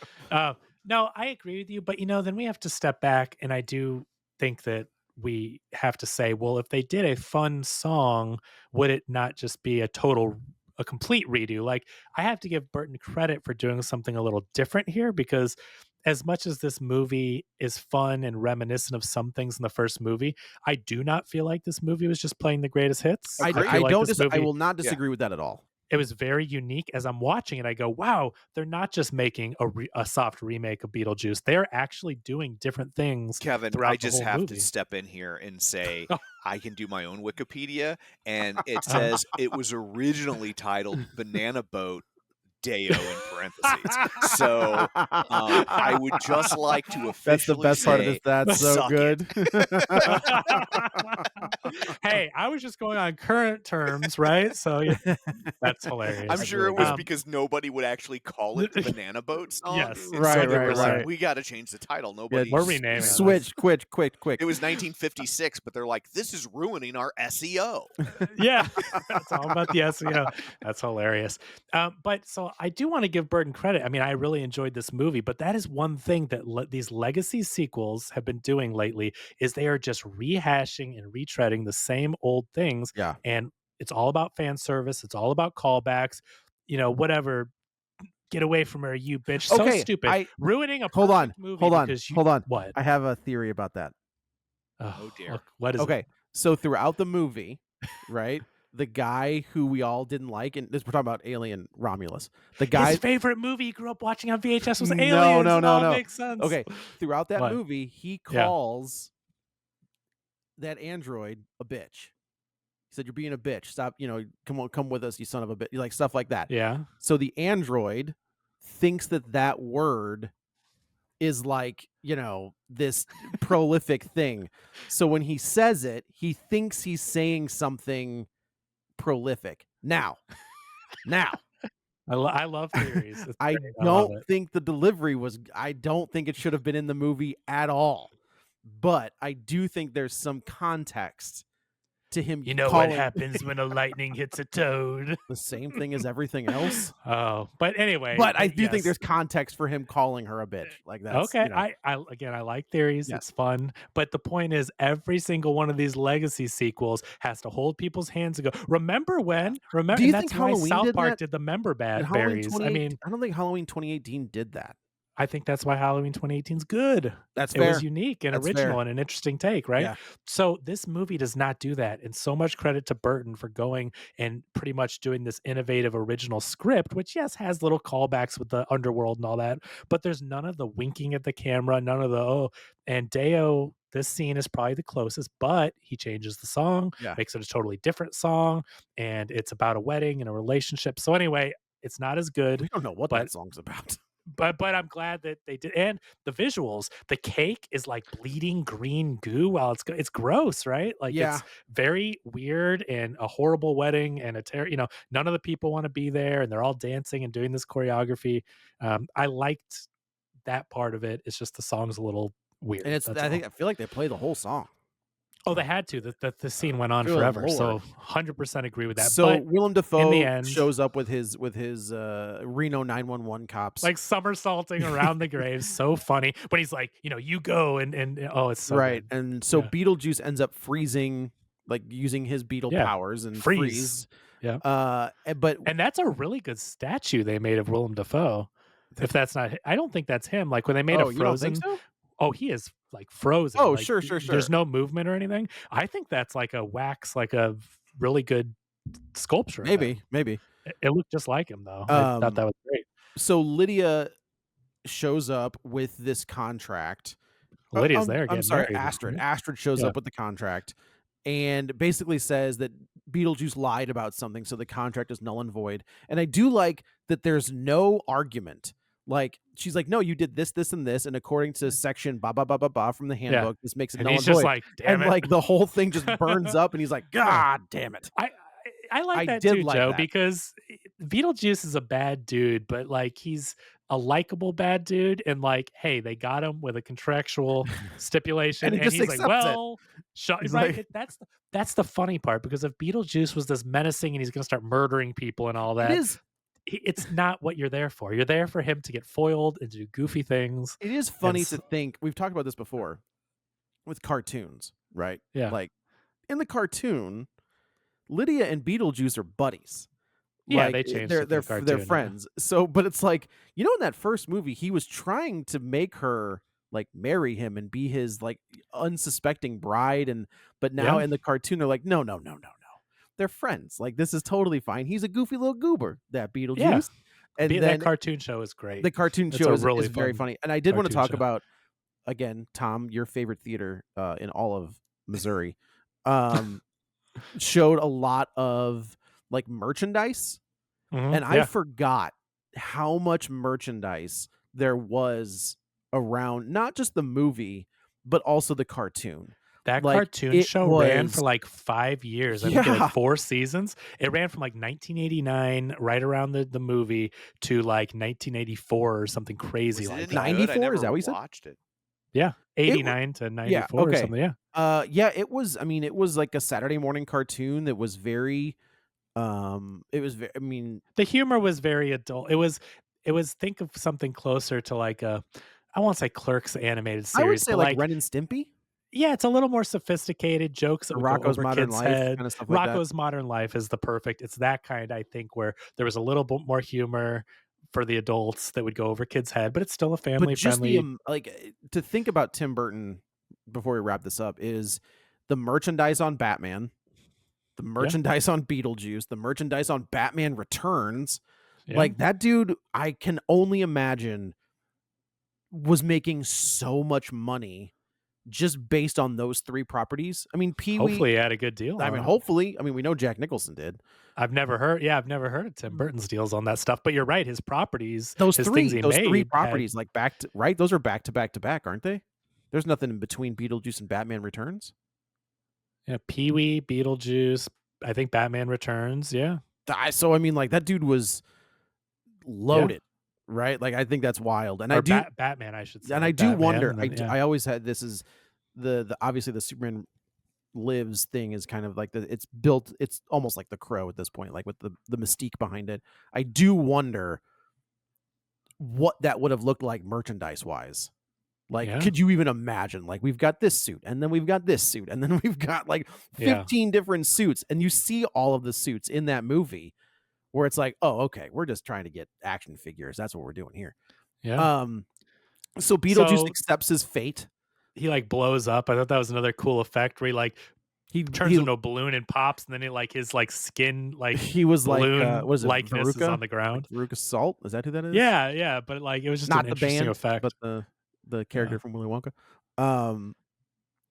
No, I agree with you, but then we have to step back, and I do think that we have to say, well, if they did a fun song, would it not just be a complete redo? Like, I have to give Burton credit for doing something a little different here, because as much as this movie is fun and reminiscent of some things in the first movie, I do not feel like this movie was just playing the greatest hits. I feel like don't. this I movie, will not disagree with that at all. it was very unique. As I'm watching it, I go, wow, they're not just making a soft remake of Beetlejuice. They're actually doing different things Kevin, throughout I just the whole have movie. to step in here and say Oh. I can do my own Wikipedia, and it says it was originally titled Banana Boat Deo in parentheses. So I would just like to officially That's the best part of this. That's so suck good. Hey, I was just going on current terms, right? So yeah, that's hilarious. I'm That's sure really it was good. because nobody would actually call it the Banana Boat song. Yes. And so Right, they were right, like, right. we got to change the title. Nobody. We're renaming it. Switch, quick. It was 1956, but they're like, this is ruining our SEO. Yeah, it's all about the SEO. That's hilarious. But so I do want to give Burton credit. I mean, I really enjoyed this movie, but that is one thing that these legacy sequels have been doing lately, is they are just rehashing and retreading the same old things. Yeah. And it's all about fan service. It's all about callbacks, whatever. Get away from her, you bitch. So Okay, stupid. Ruining a Hold on. perfect movie Hold on. because you, Hold on. What? I have a theory about that. Oh, dear. Look, what is it? Okay, so throughout the movie, right, the guy who we all didn't like, and this we're talking about Alien Romulus. The guy, His favorite movie he grew up watching on VHS was No, Aliens. no, It no, all no. makes sense. okay, throughout that What? movie, he Yeah. calls that android a bitch. He said, "You're being a bitch. Stop. Come with us, you son of a bitch." Like stuff like that. Yeah. So the android thinks that word is like, this prolific thing. So when he says it, he thinks he's saying something prolific. Now, I love theories. It's I great. love don't it. think the delivery I don't think it should have been in the movie at all. But I do think there's some context to him You know calling what happens when a lightning hits a toad? the same thing as everything else. Oh, but anyway. But I do think yes. there's context for him calling her a bitch. Like that's Okay. I like theories. Yeah. It's fun. But the point is, every single one of these legacy sequels has to hold people's hands and go, remember when? Remember, Do you and think that's why Halloween South did Park that? did the member Did Halloween berries. I 2018 mean, I don't think Halloween 2018 did that. I think that's why Halloween 2018 is good. That's It fair. was unique and That's original fair. and an interesting take, right? Yeah. So this movie does not do that. And so much credit to Burton for going and pretty much doing this innovative original script, which, yes, has little callbacks with the underworld and all that, but there's none of the winking at the camera, none of the, and Deo, this scene is probably the closest, but he changes the song, Yeah. makes it a totally different song, and it's about a wedding and a relationship. So anyway, it's not as good. We don't know what but- that song's about. But I'm glad that they did, and the visuals. The cake is like bleeding green goo while it's gross, right? Like Yeah. it's very weird and a horrible wedding and none of the people want to be there and they're all dancing and doing this choreography. I liked that part of it. It's just the song's a little weird. And that's all. I feel like they play the whole song. Oh, they had to. The scene went on Good forever. So Lord. 100% agree with that. So but Willem Dafoe end- shows up with his Reno 911 cops. like somersaulting around the graves, so funny. But he's like, you go and it's so right. good. And so Yeah. Beetlejuice ends up freezing, like using his beetle Yeah. powers and Freeze. freeze. Yeah. But And that's a really good statue they made of Willem Dafoe. If that's not, I don't think that's him. Like when they made a you don't think Frozen. so? Oh, he is like frozen. Oh, like sure. There's no movement or anything. I think that's like a wax, like a really good sculpture of him. Maybe. It looked just like him though. I thought that was great. So Lydia shows up with this contract. Lydia's there I'm getting sorry, married, Astrid. right? Astrid shows Yeah. up with the contract and basically says that Beetlejuice lied about something, so the contract is null and void. And I do like that there's no argument. Like, she's like, no, you did this, this, and this, and according to section blah, blah, blah, blah, blah from the handbook, this makes it And null he's and just void. like, damn And it. like the whole thing just burns up, and he's like, God damn it. I like I that did too, like Joe, that. because Beetlejuice is a bad dude, but like he's a likable bad dude, and like, hey, they got him with a contractual stipulation, And he just he's like, accepts it. well, He's right. like- That's the funny part, because if Beetlejuice was this menacing and he's going to start murdering people and all that, It is. it's not what you're there for. You're there for him to get foiled and do goofy things. It is funny And to think, we've talked about this before with cartoons, right? Yeah. Like in the cartoon, Lydia and Beetlejuice are buddies. Yeah, Like, they changed it for they're the cartoon, they're yeah. friends. So, but it's like, you know, in that first movie, he was trying to make her like marry him and be his like unsuspecting bride, but now Yeah. in the cartoon, they're like, no. They're friends. Like, this is totally fine. He's a goofy little goober, that Beetlejuice. Yeah. And then That cartoon show is great. the cartoon It's show a is really very fun funny. And I did want to cartoon talk show. about, again, Tom, your favorite theater in all of Missouri, showed a lot of like merchandise. Mhm, And I yeah. forgot how much merchandise there was around not just the movie, but also the cartoon. That Like, cartoon it show ran was- for like 5 years. I think Yeah. like 4 seasons. It ran from like 1989, right around the movie, to like 1984 or something crazy Was it like any that. good? I 94? never Is that what you said? watched it. Yeah, It 89 to 94 or okay. something. Yeah, Yeah, it was. I mean, it was like a Saturday morning cartoon that was very. It was. I mean, the humor was very adult. It was think of something closer to like a, I won't say Clerks animated series, I would say but like Ren and Stimpy, yeah, it's a little more sophisticated jokes that or would go Rocco's over Modern kids' Life, head. kind of stuff like that. Rocco's Modern Life is the perfect. It's that kind, I think, where there was a little bit more humor for the adults that would go over kids' head, but it's still a But family just friendly. to think about Tim Burton before we wrap this up is the merchandise on Batman, the merchandise on Beetlejuice, the merchandise on Batman Returns. Yeah. Like, that dude, I can only imagine, was making so much money just based on those 3 properties. I mean, Pee-wee. Hopefully, he had a good deal. I on mean, it. hopefully. I mean, we know Jack Nicholson did. I've never heard of Tim Burton's deals on that stuff. But you're right, his properties, Those his 3, things he those 3 made properties, like right? Those are back to back to back, aren't they? There's nothing in between Beetlejuice and Batman Returns. Yeah, Pee-wee, Beetlejuice. I think Batman Returns. Yeah, So I mean, like, that dude was loaded, right? Like, I think that's wild. And or I do, Batman, I should say. and I do Batman, wonder. and then, I always had this is the obviously the Superman Lives thing is kind of like it's built. It's almost like The Crow at this point, like with the mystique behind it. I do wonder what that would have looked like merchandise wise. Like, Yeah. could you even imagine? Like, we've got this suit, and then we've got this suit, and then we've got like 15 different suits, and you see all of the suits in that movie, where it's like, oh, okay, we're just trying to get action figures. That's what we're doing here. yeah. So Beetlejuice So- accepts his fate. He like blows up. I thought that was another cool effect where he like He turns into a balloon and pops, and then it like his like skin like he was like balloon what is it, likeness is Veruca? on the ground. Veruca Salt, is that who that is? Yeah, but like it was just Not an the interesting band, effect. but the character from Willy Wonka.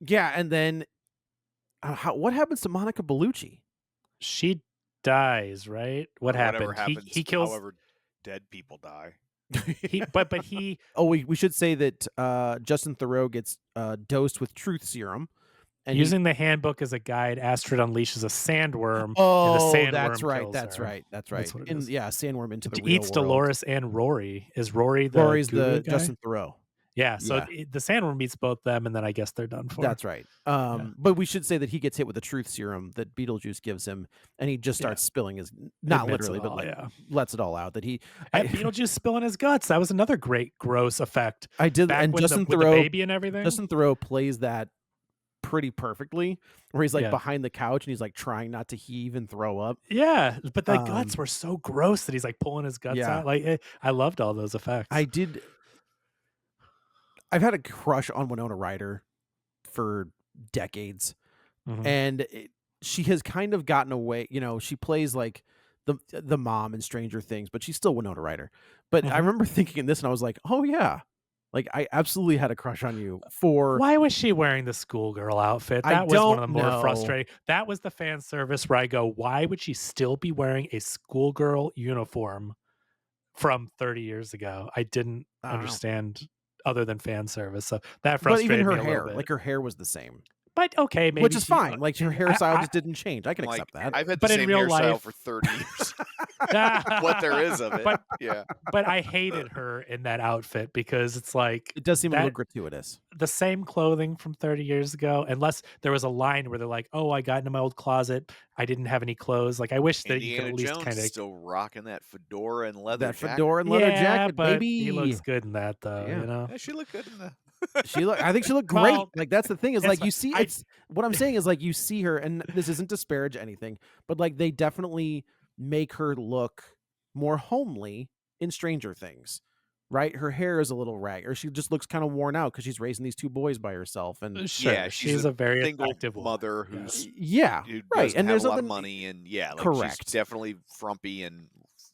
Yeah, and then what happens to Monica Bellucci? She dies, right? What Whatever happened? happens, He kills. however dead people die. But he Oh, we should say that Justin Theroux gets dosed with truth serum, and using the handbook as a guide. Astrid unleashes a sandworm. and the oh, sandworm that's right, kills that's her. right, that's right. what it is. Yeah, sandworm into the It real eats world. Dolores and Rory. Is Rory the Rory's guru the guy? Justin Theroux. Yeah, so Yeah. the sandworm eats both them, and then I guess they're done for. That's right. But we should say that he gets hit with the truth serum that Beetlejuice gives him, and he just starts spilling his, not Admits it literally, but all, like yeah. lets it all out. That he, And Beetlejuice spilling his guts. That was another great gross effect. I did, Back and when Justin with the Theroux, baby and everything. Justin Theroux plays that pretty perfectly, where he's like Yeah. behind the couch and he's like trying not to heave and throw up. Yeah, but the guts were so gross that he's like pulling his guts Yeah. out. Like I loved all those effects. I I've had a crush on Winona Ryder for decades, Mhm. and she has kind of gotten away. She plays like the mom in Stranger Things, but she's still Winona Ryder. But I Mhm. remember thinking in this, and I was like, oh yeah, like I absolutely had a crush on you for. Why was she wearing the schoolgirl outfit? I That was one don't of the more know. frustrating. That was the fan service where I go, why would she still be wearing a schoolgirl uniform from 30 years ago? I didn't I don't know. understand other than fan service. So that But even frustrated her me a little hair, bit. like her hair was the same, But okay, maybe which is she, fine. Like her hairstyle I- just didn't change. I can Like, accept that. I've had the But in same real hairstyle life- for 30 years. What there is of it. But Yeah. but I hated her in that outfit because it's like It does seem a little that gratuitous. the same clothing from 30 years ago, unless there was a line where they're like, "Oh, I got into my old closet. I didn't have any clothes." Like I wish that you could Indiana at least Jones kind is of still rocking that fedora and leather That jacket. fedora and leather yeah, jacket, but baby. he looks good in that though, Yeah. you know. Yeah, she looked good in the. I think she looked great. Well, Like that's the thing is it's like fine. you see I- it's what I'm saying is like you see her, and this isn't disparage anything, but like they definitely make her look more homely in Stranger Things. Right? Her hair is a little rag, or she just looks kind of worn out because she's raising these two boys by herself. And Sure, Yeah, she's a very single attractive woman. mother Yeah. who's yeah, who right. doesn't And have there's a lot of nothing money, and yeah, like correct. she's definitely frumpy and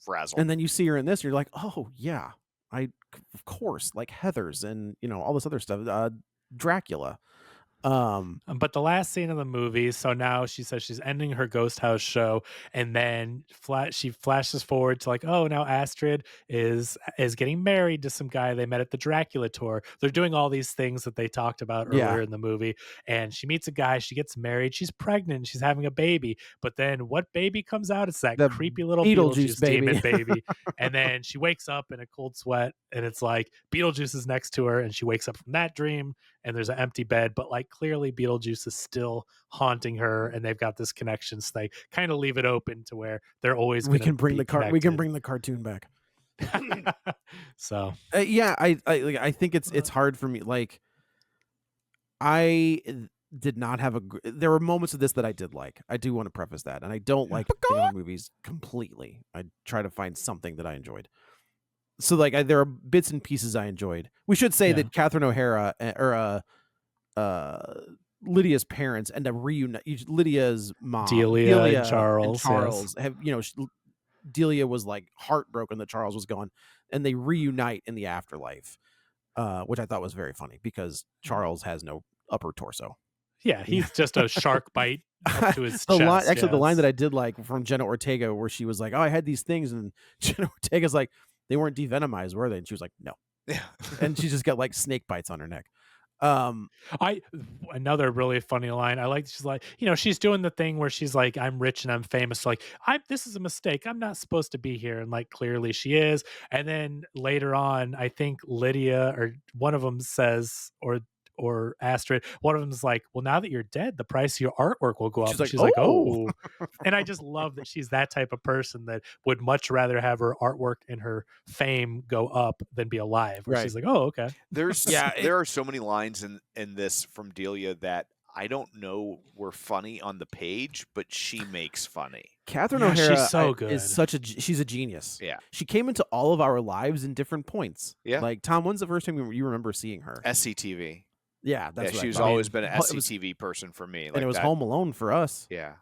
frazzled. And then you see her in this, and you're like, oh yeah, of course, like Heather's and all this other stuff, Dracula. But the last scene of the movie, so now she says she's ending her ghost house show, and then she flashes forward to like, oh, now Astrid is getting married to some guy they met at the Dracula tour. They're doing all these things that they talked about Yeah. earlier in the movie, and she meets a guy, she gets married, she's pregnant, she's having a baby, but then what baby comes out? It's that The creepy little Beetlejuice demon baby. baby. And then she wakes up in a cold sweat, and it's like Beetlejuice is next to her, and she wakes up from that dream, and there's an empty bed, but like clearly Beetlejuice is still haunting her, and they've got this connection. So they kind of leave it open to where they're always we gonna can bring be we can connected. bring the cartoon back. So Yeah, I think it's hard for me. Like, I did not have there were moments of this that I did like. I do want to preface that, and I don't like Disney movies completely. I try to find something that I enjoyed. So like there are bits and pieces I enjoyed. We should say Yeah. that Catherine O'Hara or Lydia's parents end up reunite. Lydia's mom, Delia and Charles, Charles have Delia was like heartbroken that Charles was gone, and they reunite in the afterlife, which I thought was very funny because Charles has no upper torso. yeah, he's just a shark bite up to his The chest. line, the line yes. that I did like from Jenna Ortega, where she was like, "Oh, I had these things," and Jenna Ortega's like, "They weren't devenomized, were they?" And she was like, "No," Yeah. and she just got like snake bites on her neck. Another really funny line. I like she's like, she's doing the thing where she's like, I'm rich and I'm famous. So like, this is a mistake. I'm not supposed to be here. And like clearly she is. And then later on, I think Lydia or one of them says, or Astrid, one of them is like, well, now that you're dead, the price of your artwork will go up. She's And like, she's like, "Oh." oh. And I just love that she's that type of person that would much rather have her artwork and her fame go up than be alive. Where Right. she's like, oh, okay. There's Yeah, there are so many lines in this from Delia that I don't know were funny on the page, but she makes funny. Catherine Yeah, O'Hara she's so good. is she's a genius. Yeah. She came into all of our lives in different points. Yeah. Like, Tom, when's the first time you remember seeing her? SCTV. Yeah, that's Yeah, what she's I thought. always been an it was- SCTV person for me. and Like it was that. Home Alone for us. Yeah.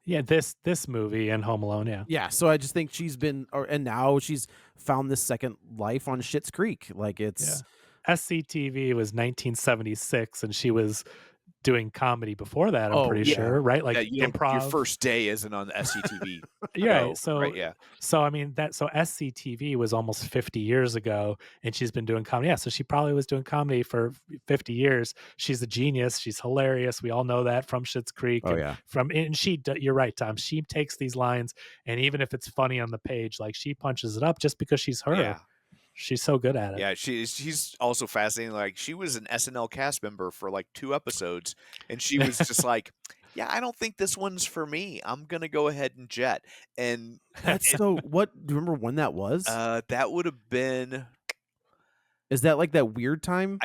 Yeah, this movie and Home Alone, yeah. Yeah, so I just think she's been, and now she's found this second life on Schitt's Creek. Like, it's SCTV was 1976, and she was doing comedy before that. I'm Oh, pretty yeah. sure, right? Like improv. Your first day isn't on the SCTV. Yeah, show, so right, yeah. So I mean so SCTV was almost 50 years ago, and she's been doing comedy. Yeah, so she probably was doing comedy for 50 years. She's a genius. She's hilarious. We all know that from Schitt's Creek. Oh, and yeah. you're right, Tom. She takes these lines, and even if it's funny on the page, like she punches it up just because she's her. Yeah. She's so good at it. Yeah, she's also fascinating. Like she was an SNL cast member for like 2 episodes, and she was just like, "Yeah, I don't think this one's for me. I'm gonna go ahead and jet." And That's so. What do you remember when that was? that would have been Is that like that weird time?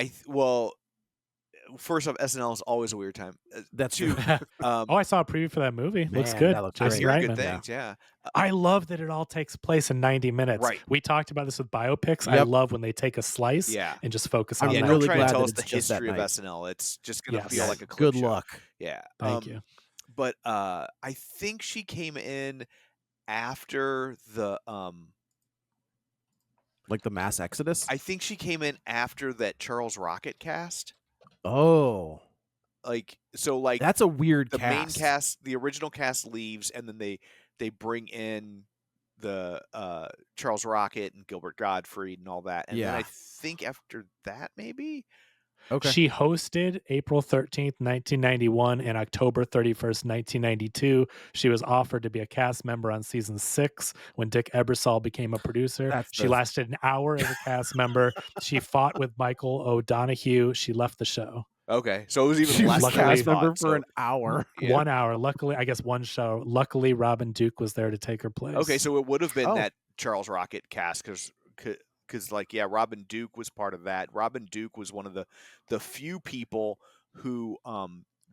first off, SNL is always a weird time. That's Two, true. I saw a preview for that movie. Looks Man, good. that looks I Jason great. hear good Reitman. things. Yeah. I love that it all takes place in 90 minutes. Right. We talked about this with biopics. I Yep. love when they take a slice Yeah. and just focus I'm on Yeah, that. don't really try to glad tell that us the it's just that history of night. SNL. It's just gonna Yes. feel Yeah, like a clip good show. luck. Yeah. Thank you. But I think she came in after the Like the mass exodus. I think she came in after that Charles Rocket cast. Oh, Like so like that's a weird the main cast. cast, the original cast leaves, and then they bring in the Charles Rocket and Gilbert Gottfried and all that. And then Yeah. I think after that maybe Okay. She hosted April 13th, 1991 and October 31st, 1992. She was offered to be a cast member on season 6 when Dick Ebersol became a producer. That's She the- lasted an hour as a cast member. She fought with Michael O'Donoghue. She left the show. okay. So it was even She less was than I cast member thought, for so- an hour. Yeah. 1 hour. Luckily, I guess one show. Luckily, Robin Duke was there to take her place. Okay, so it would have been Oh. that Charles Rocket cast because like yeah, Robin Duke was part of that. Robin Duke was one of the few people who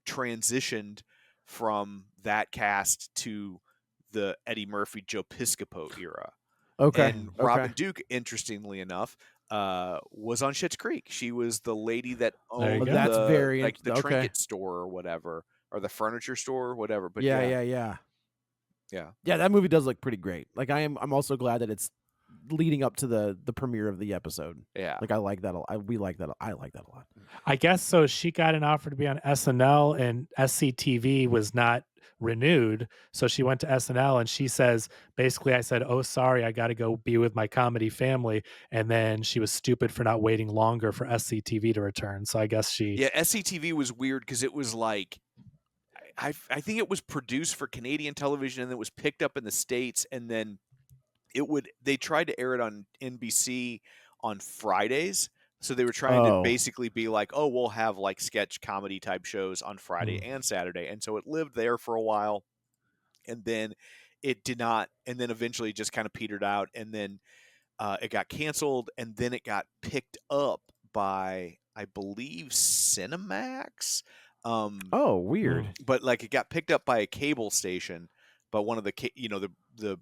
transitioned from that cast to the Eddie Murphy Joe Piscopo era. Okay. And okay. Robin Duke, interestingly enough, was on Schitt's Creek. She was the lady that There you owned go. That's the, very like the okay. trinket store or whatever, or the furniture store or whatever. But yeah. Yeah. Yeah, that movie does look pretty great. Like I'm also glad that it's leading up to the premiere of the episode. Yeah. Like I like that. We like that. I like that a lot. I guess so. She got an offer to be on SNL, and SCTV was not renewed. So she went to SNL, and she says, basically, I said, "Oh, sorry, I got to go be with my comedy family." And then she was stupid for not waiting longer for SCTV to return. So I guess she. Yeah, SCTV was weird because it was like, I think it was produced for Canadian television and it was picked up in the States, and then they tried to air it on NBC on Fridays. So they were trying to Oh. basically be like, oh, we'll have like sketch comedy type shows on Friday and Saturday. And so it lived there for a while, and then it did not, and then eventually just kind of petered out, and then it got canceled, and then it got picked up by, I believe, Cinemax. Oh, weird. But like it got picked up by a cable station, but one of the the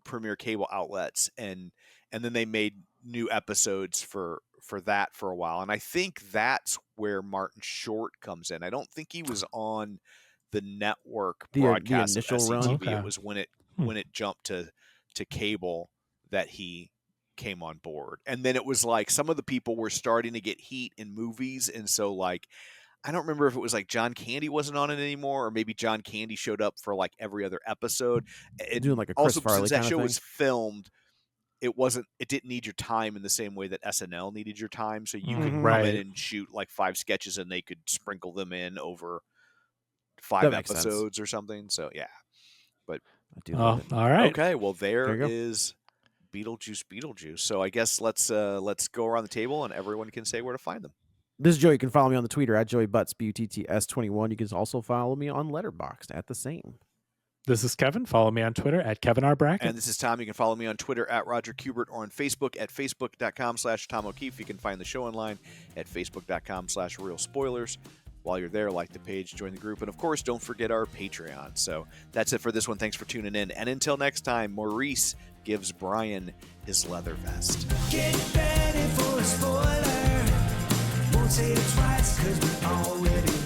premier cable outlets, and then they made new episodes for that for a while, and I think that's where Martin Short comes in. I don't think he was on the network The broadcast initial of run? SCTV. Okay. It was when it jumped to cable that he came on board, and then it was like some of the people were starting to get heat in movies, and so like I don't remember if it was like John Candy wasn't on it anymore, or maybe John Candy showed up for like every other episode. Doing like a Chris Also, Farley since that kind of show thing. was filmed, it didn't need your time in the same way that SNL needed your time. So you could come Right. in and shoot like 5 sketches, and they could sprinkle them in over That 5 makes sense. episodes or something. So yeah. I do Oh, love it. all right. Okay. Well, There there you go. is Beetlejuice. So I guess let's go around the table and everyone can say where to find them. This is Joey. You can follow me on the Twitter at JoeyButts, BUTTS21. You can also follow me on Letterboxd at the same. This is Kevin. Follow me on Twitter at Kevin R. Brackett. And this is Tom. You can follow me on Twitter at Roger Kubert or on Facebook at facebook.com/Tom O'Keefe. You can find the show online at facebook.com/Real Spoilers. While you're there, like the page, join the group, and of course, don't forget our Patreon. So that's it for this one. Thanks for tuning in. And until next time, Maurice gives Brian his leather vest. Get ready for a spoiler. Won't say it twice, cause we already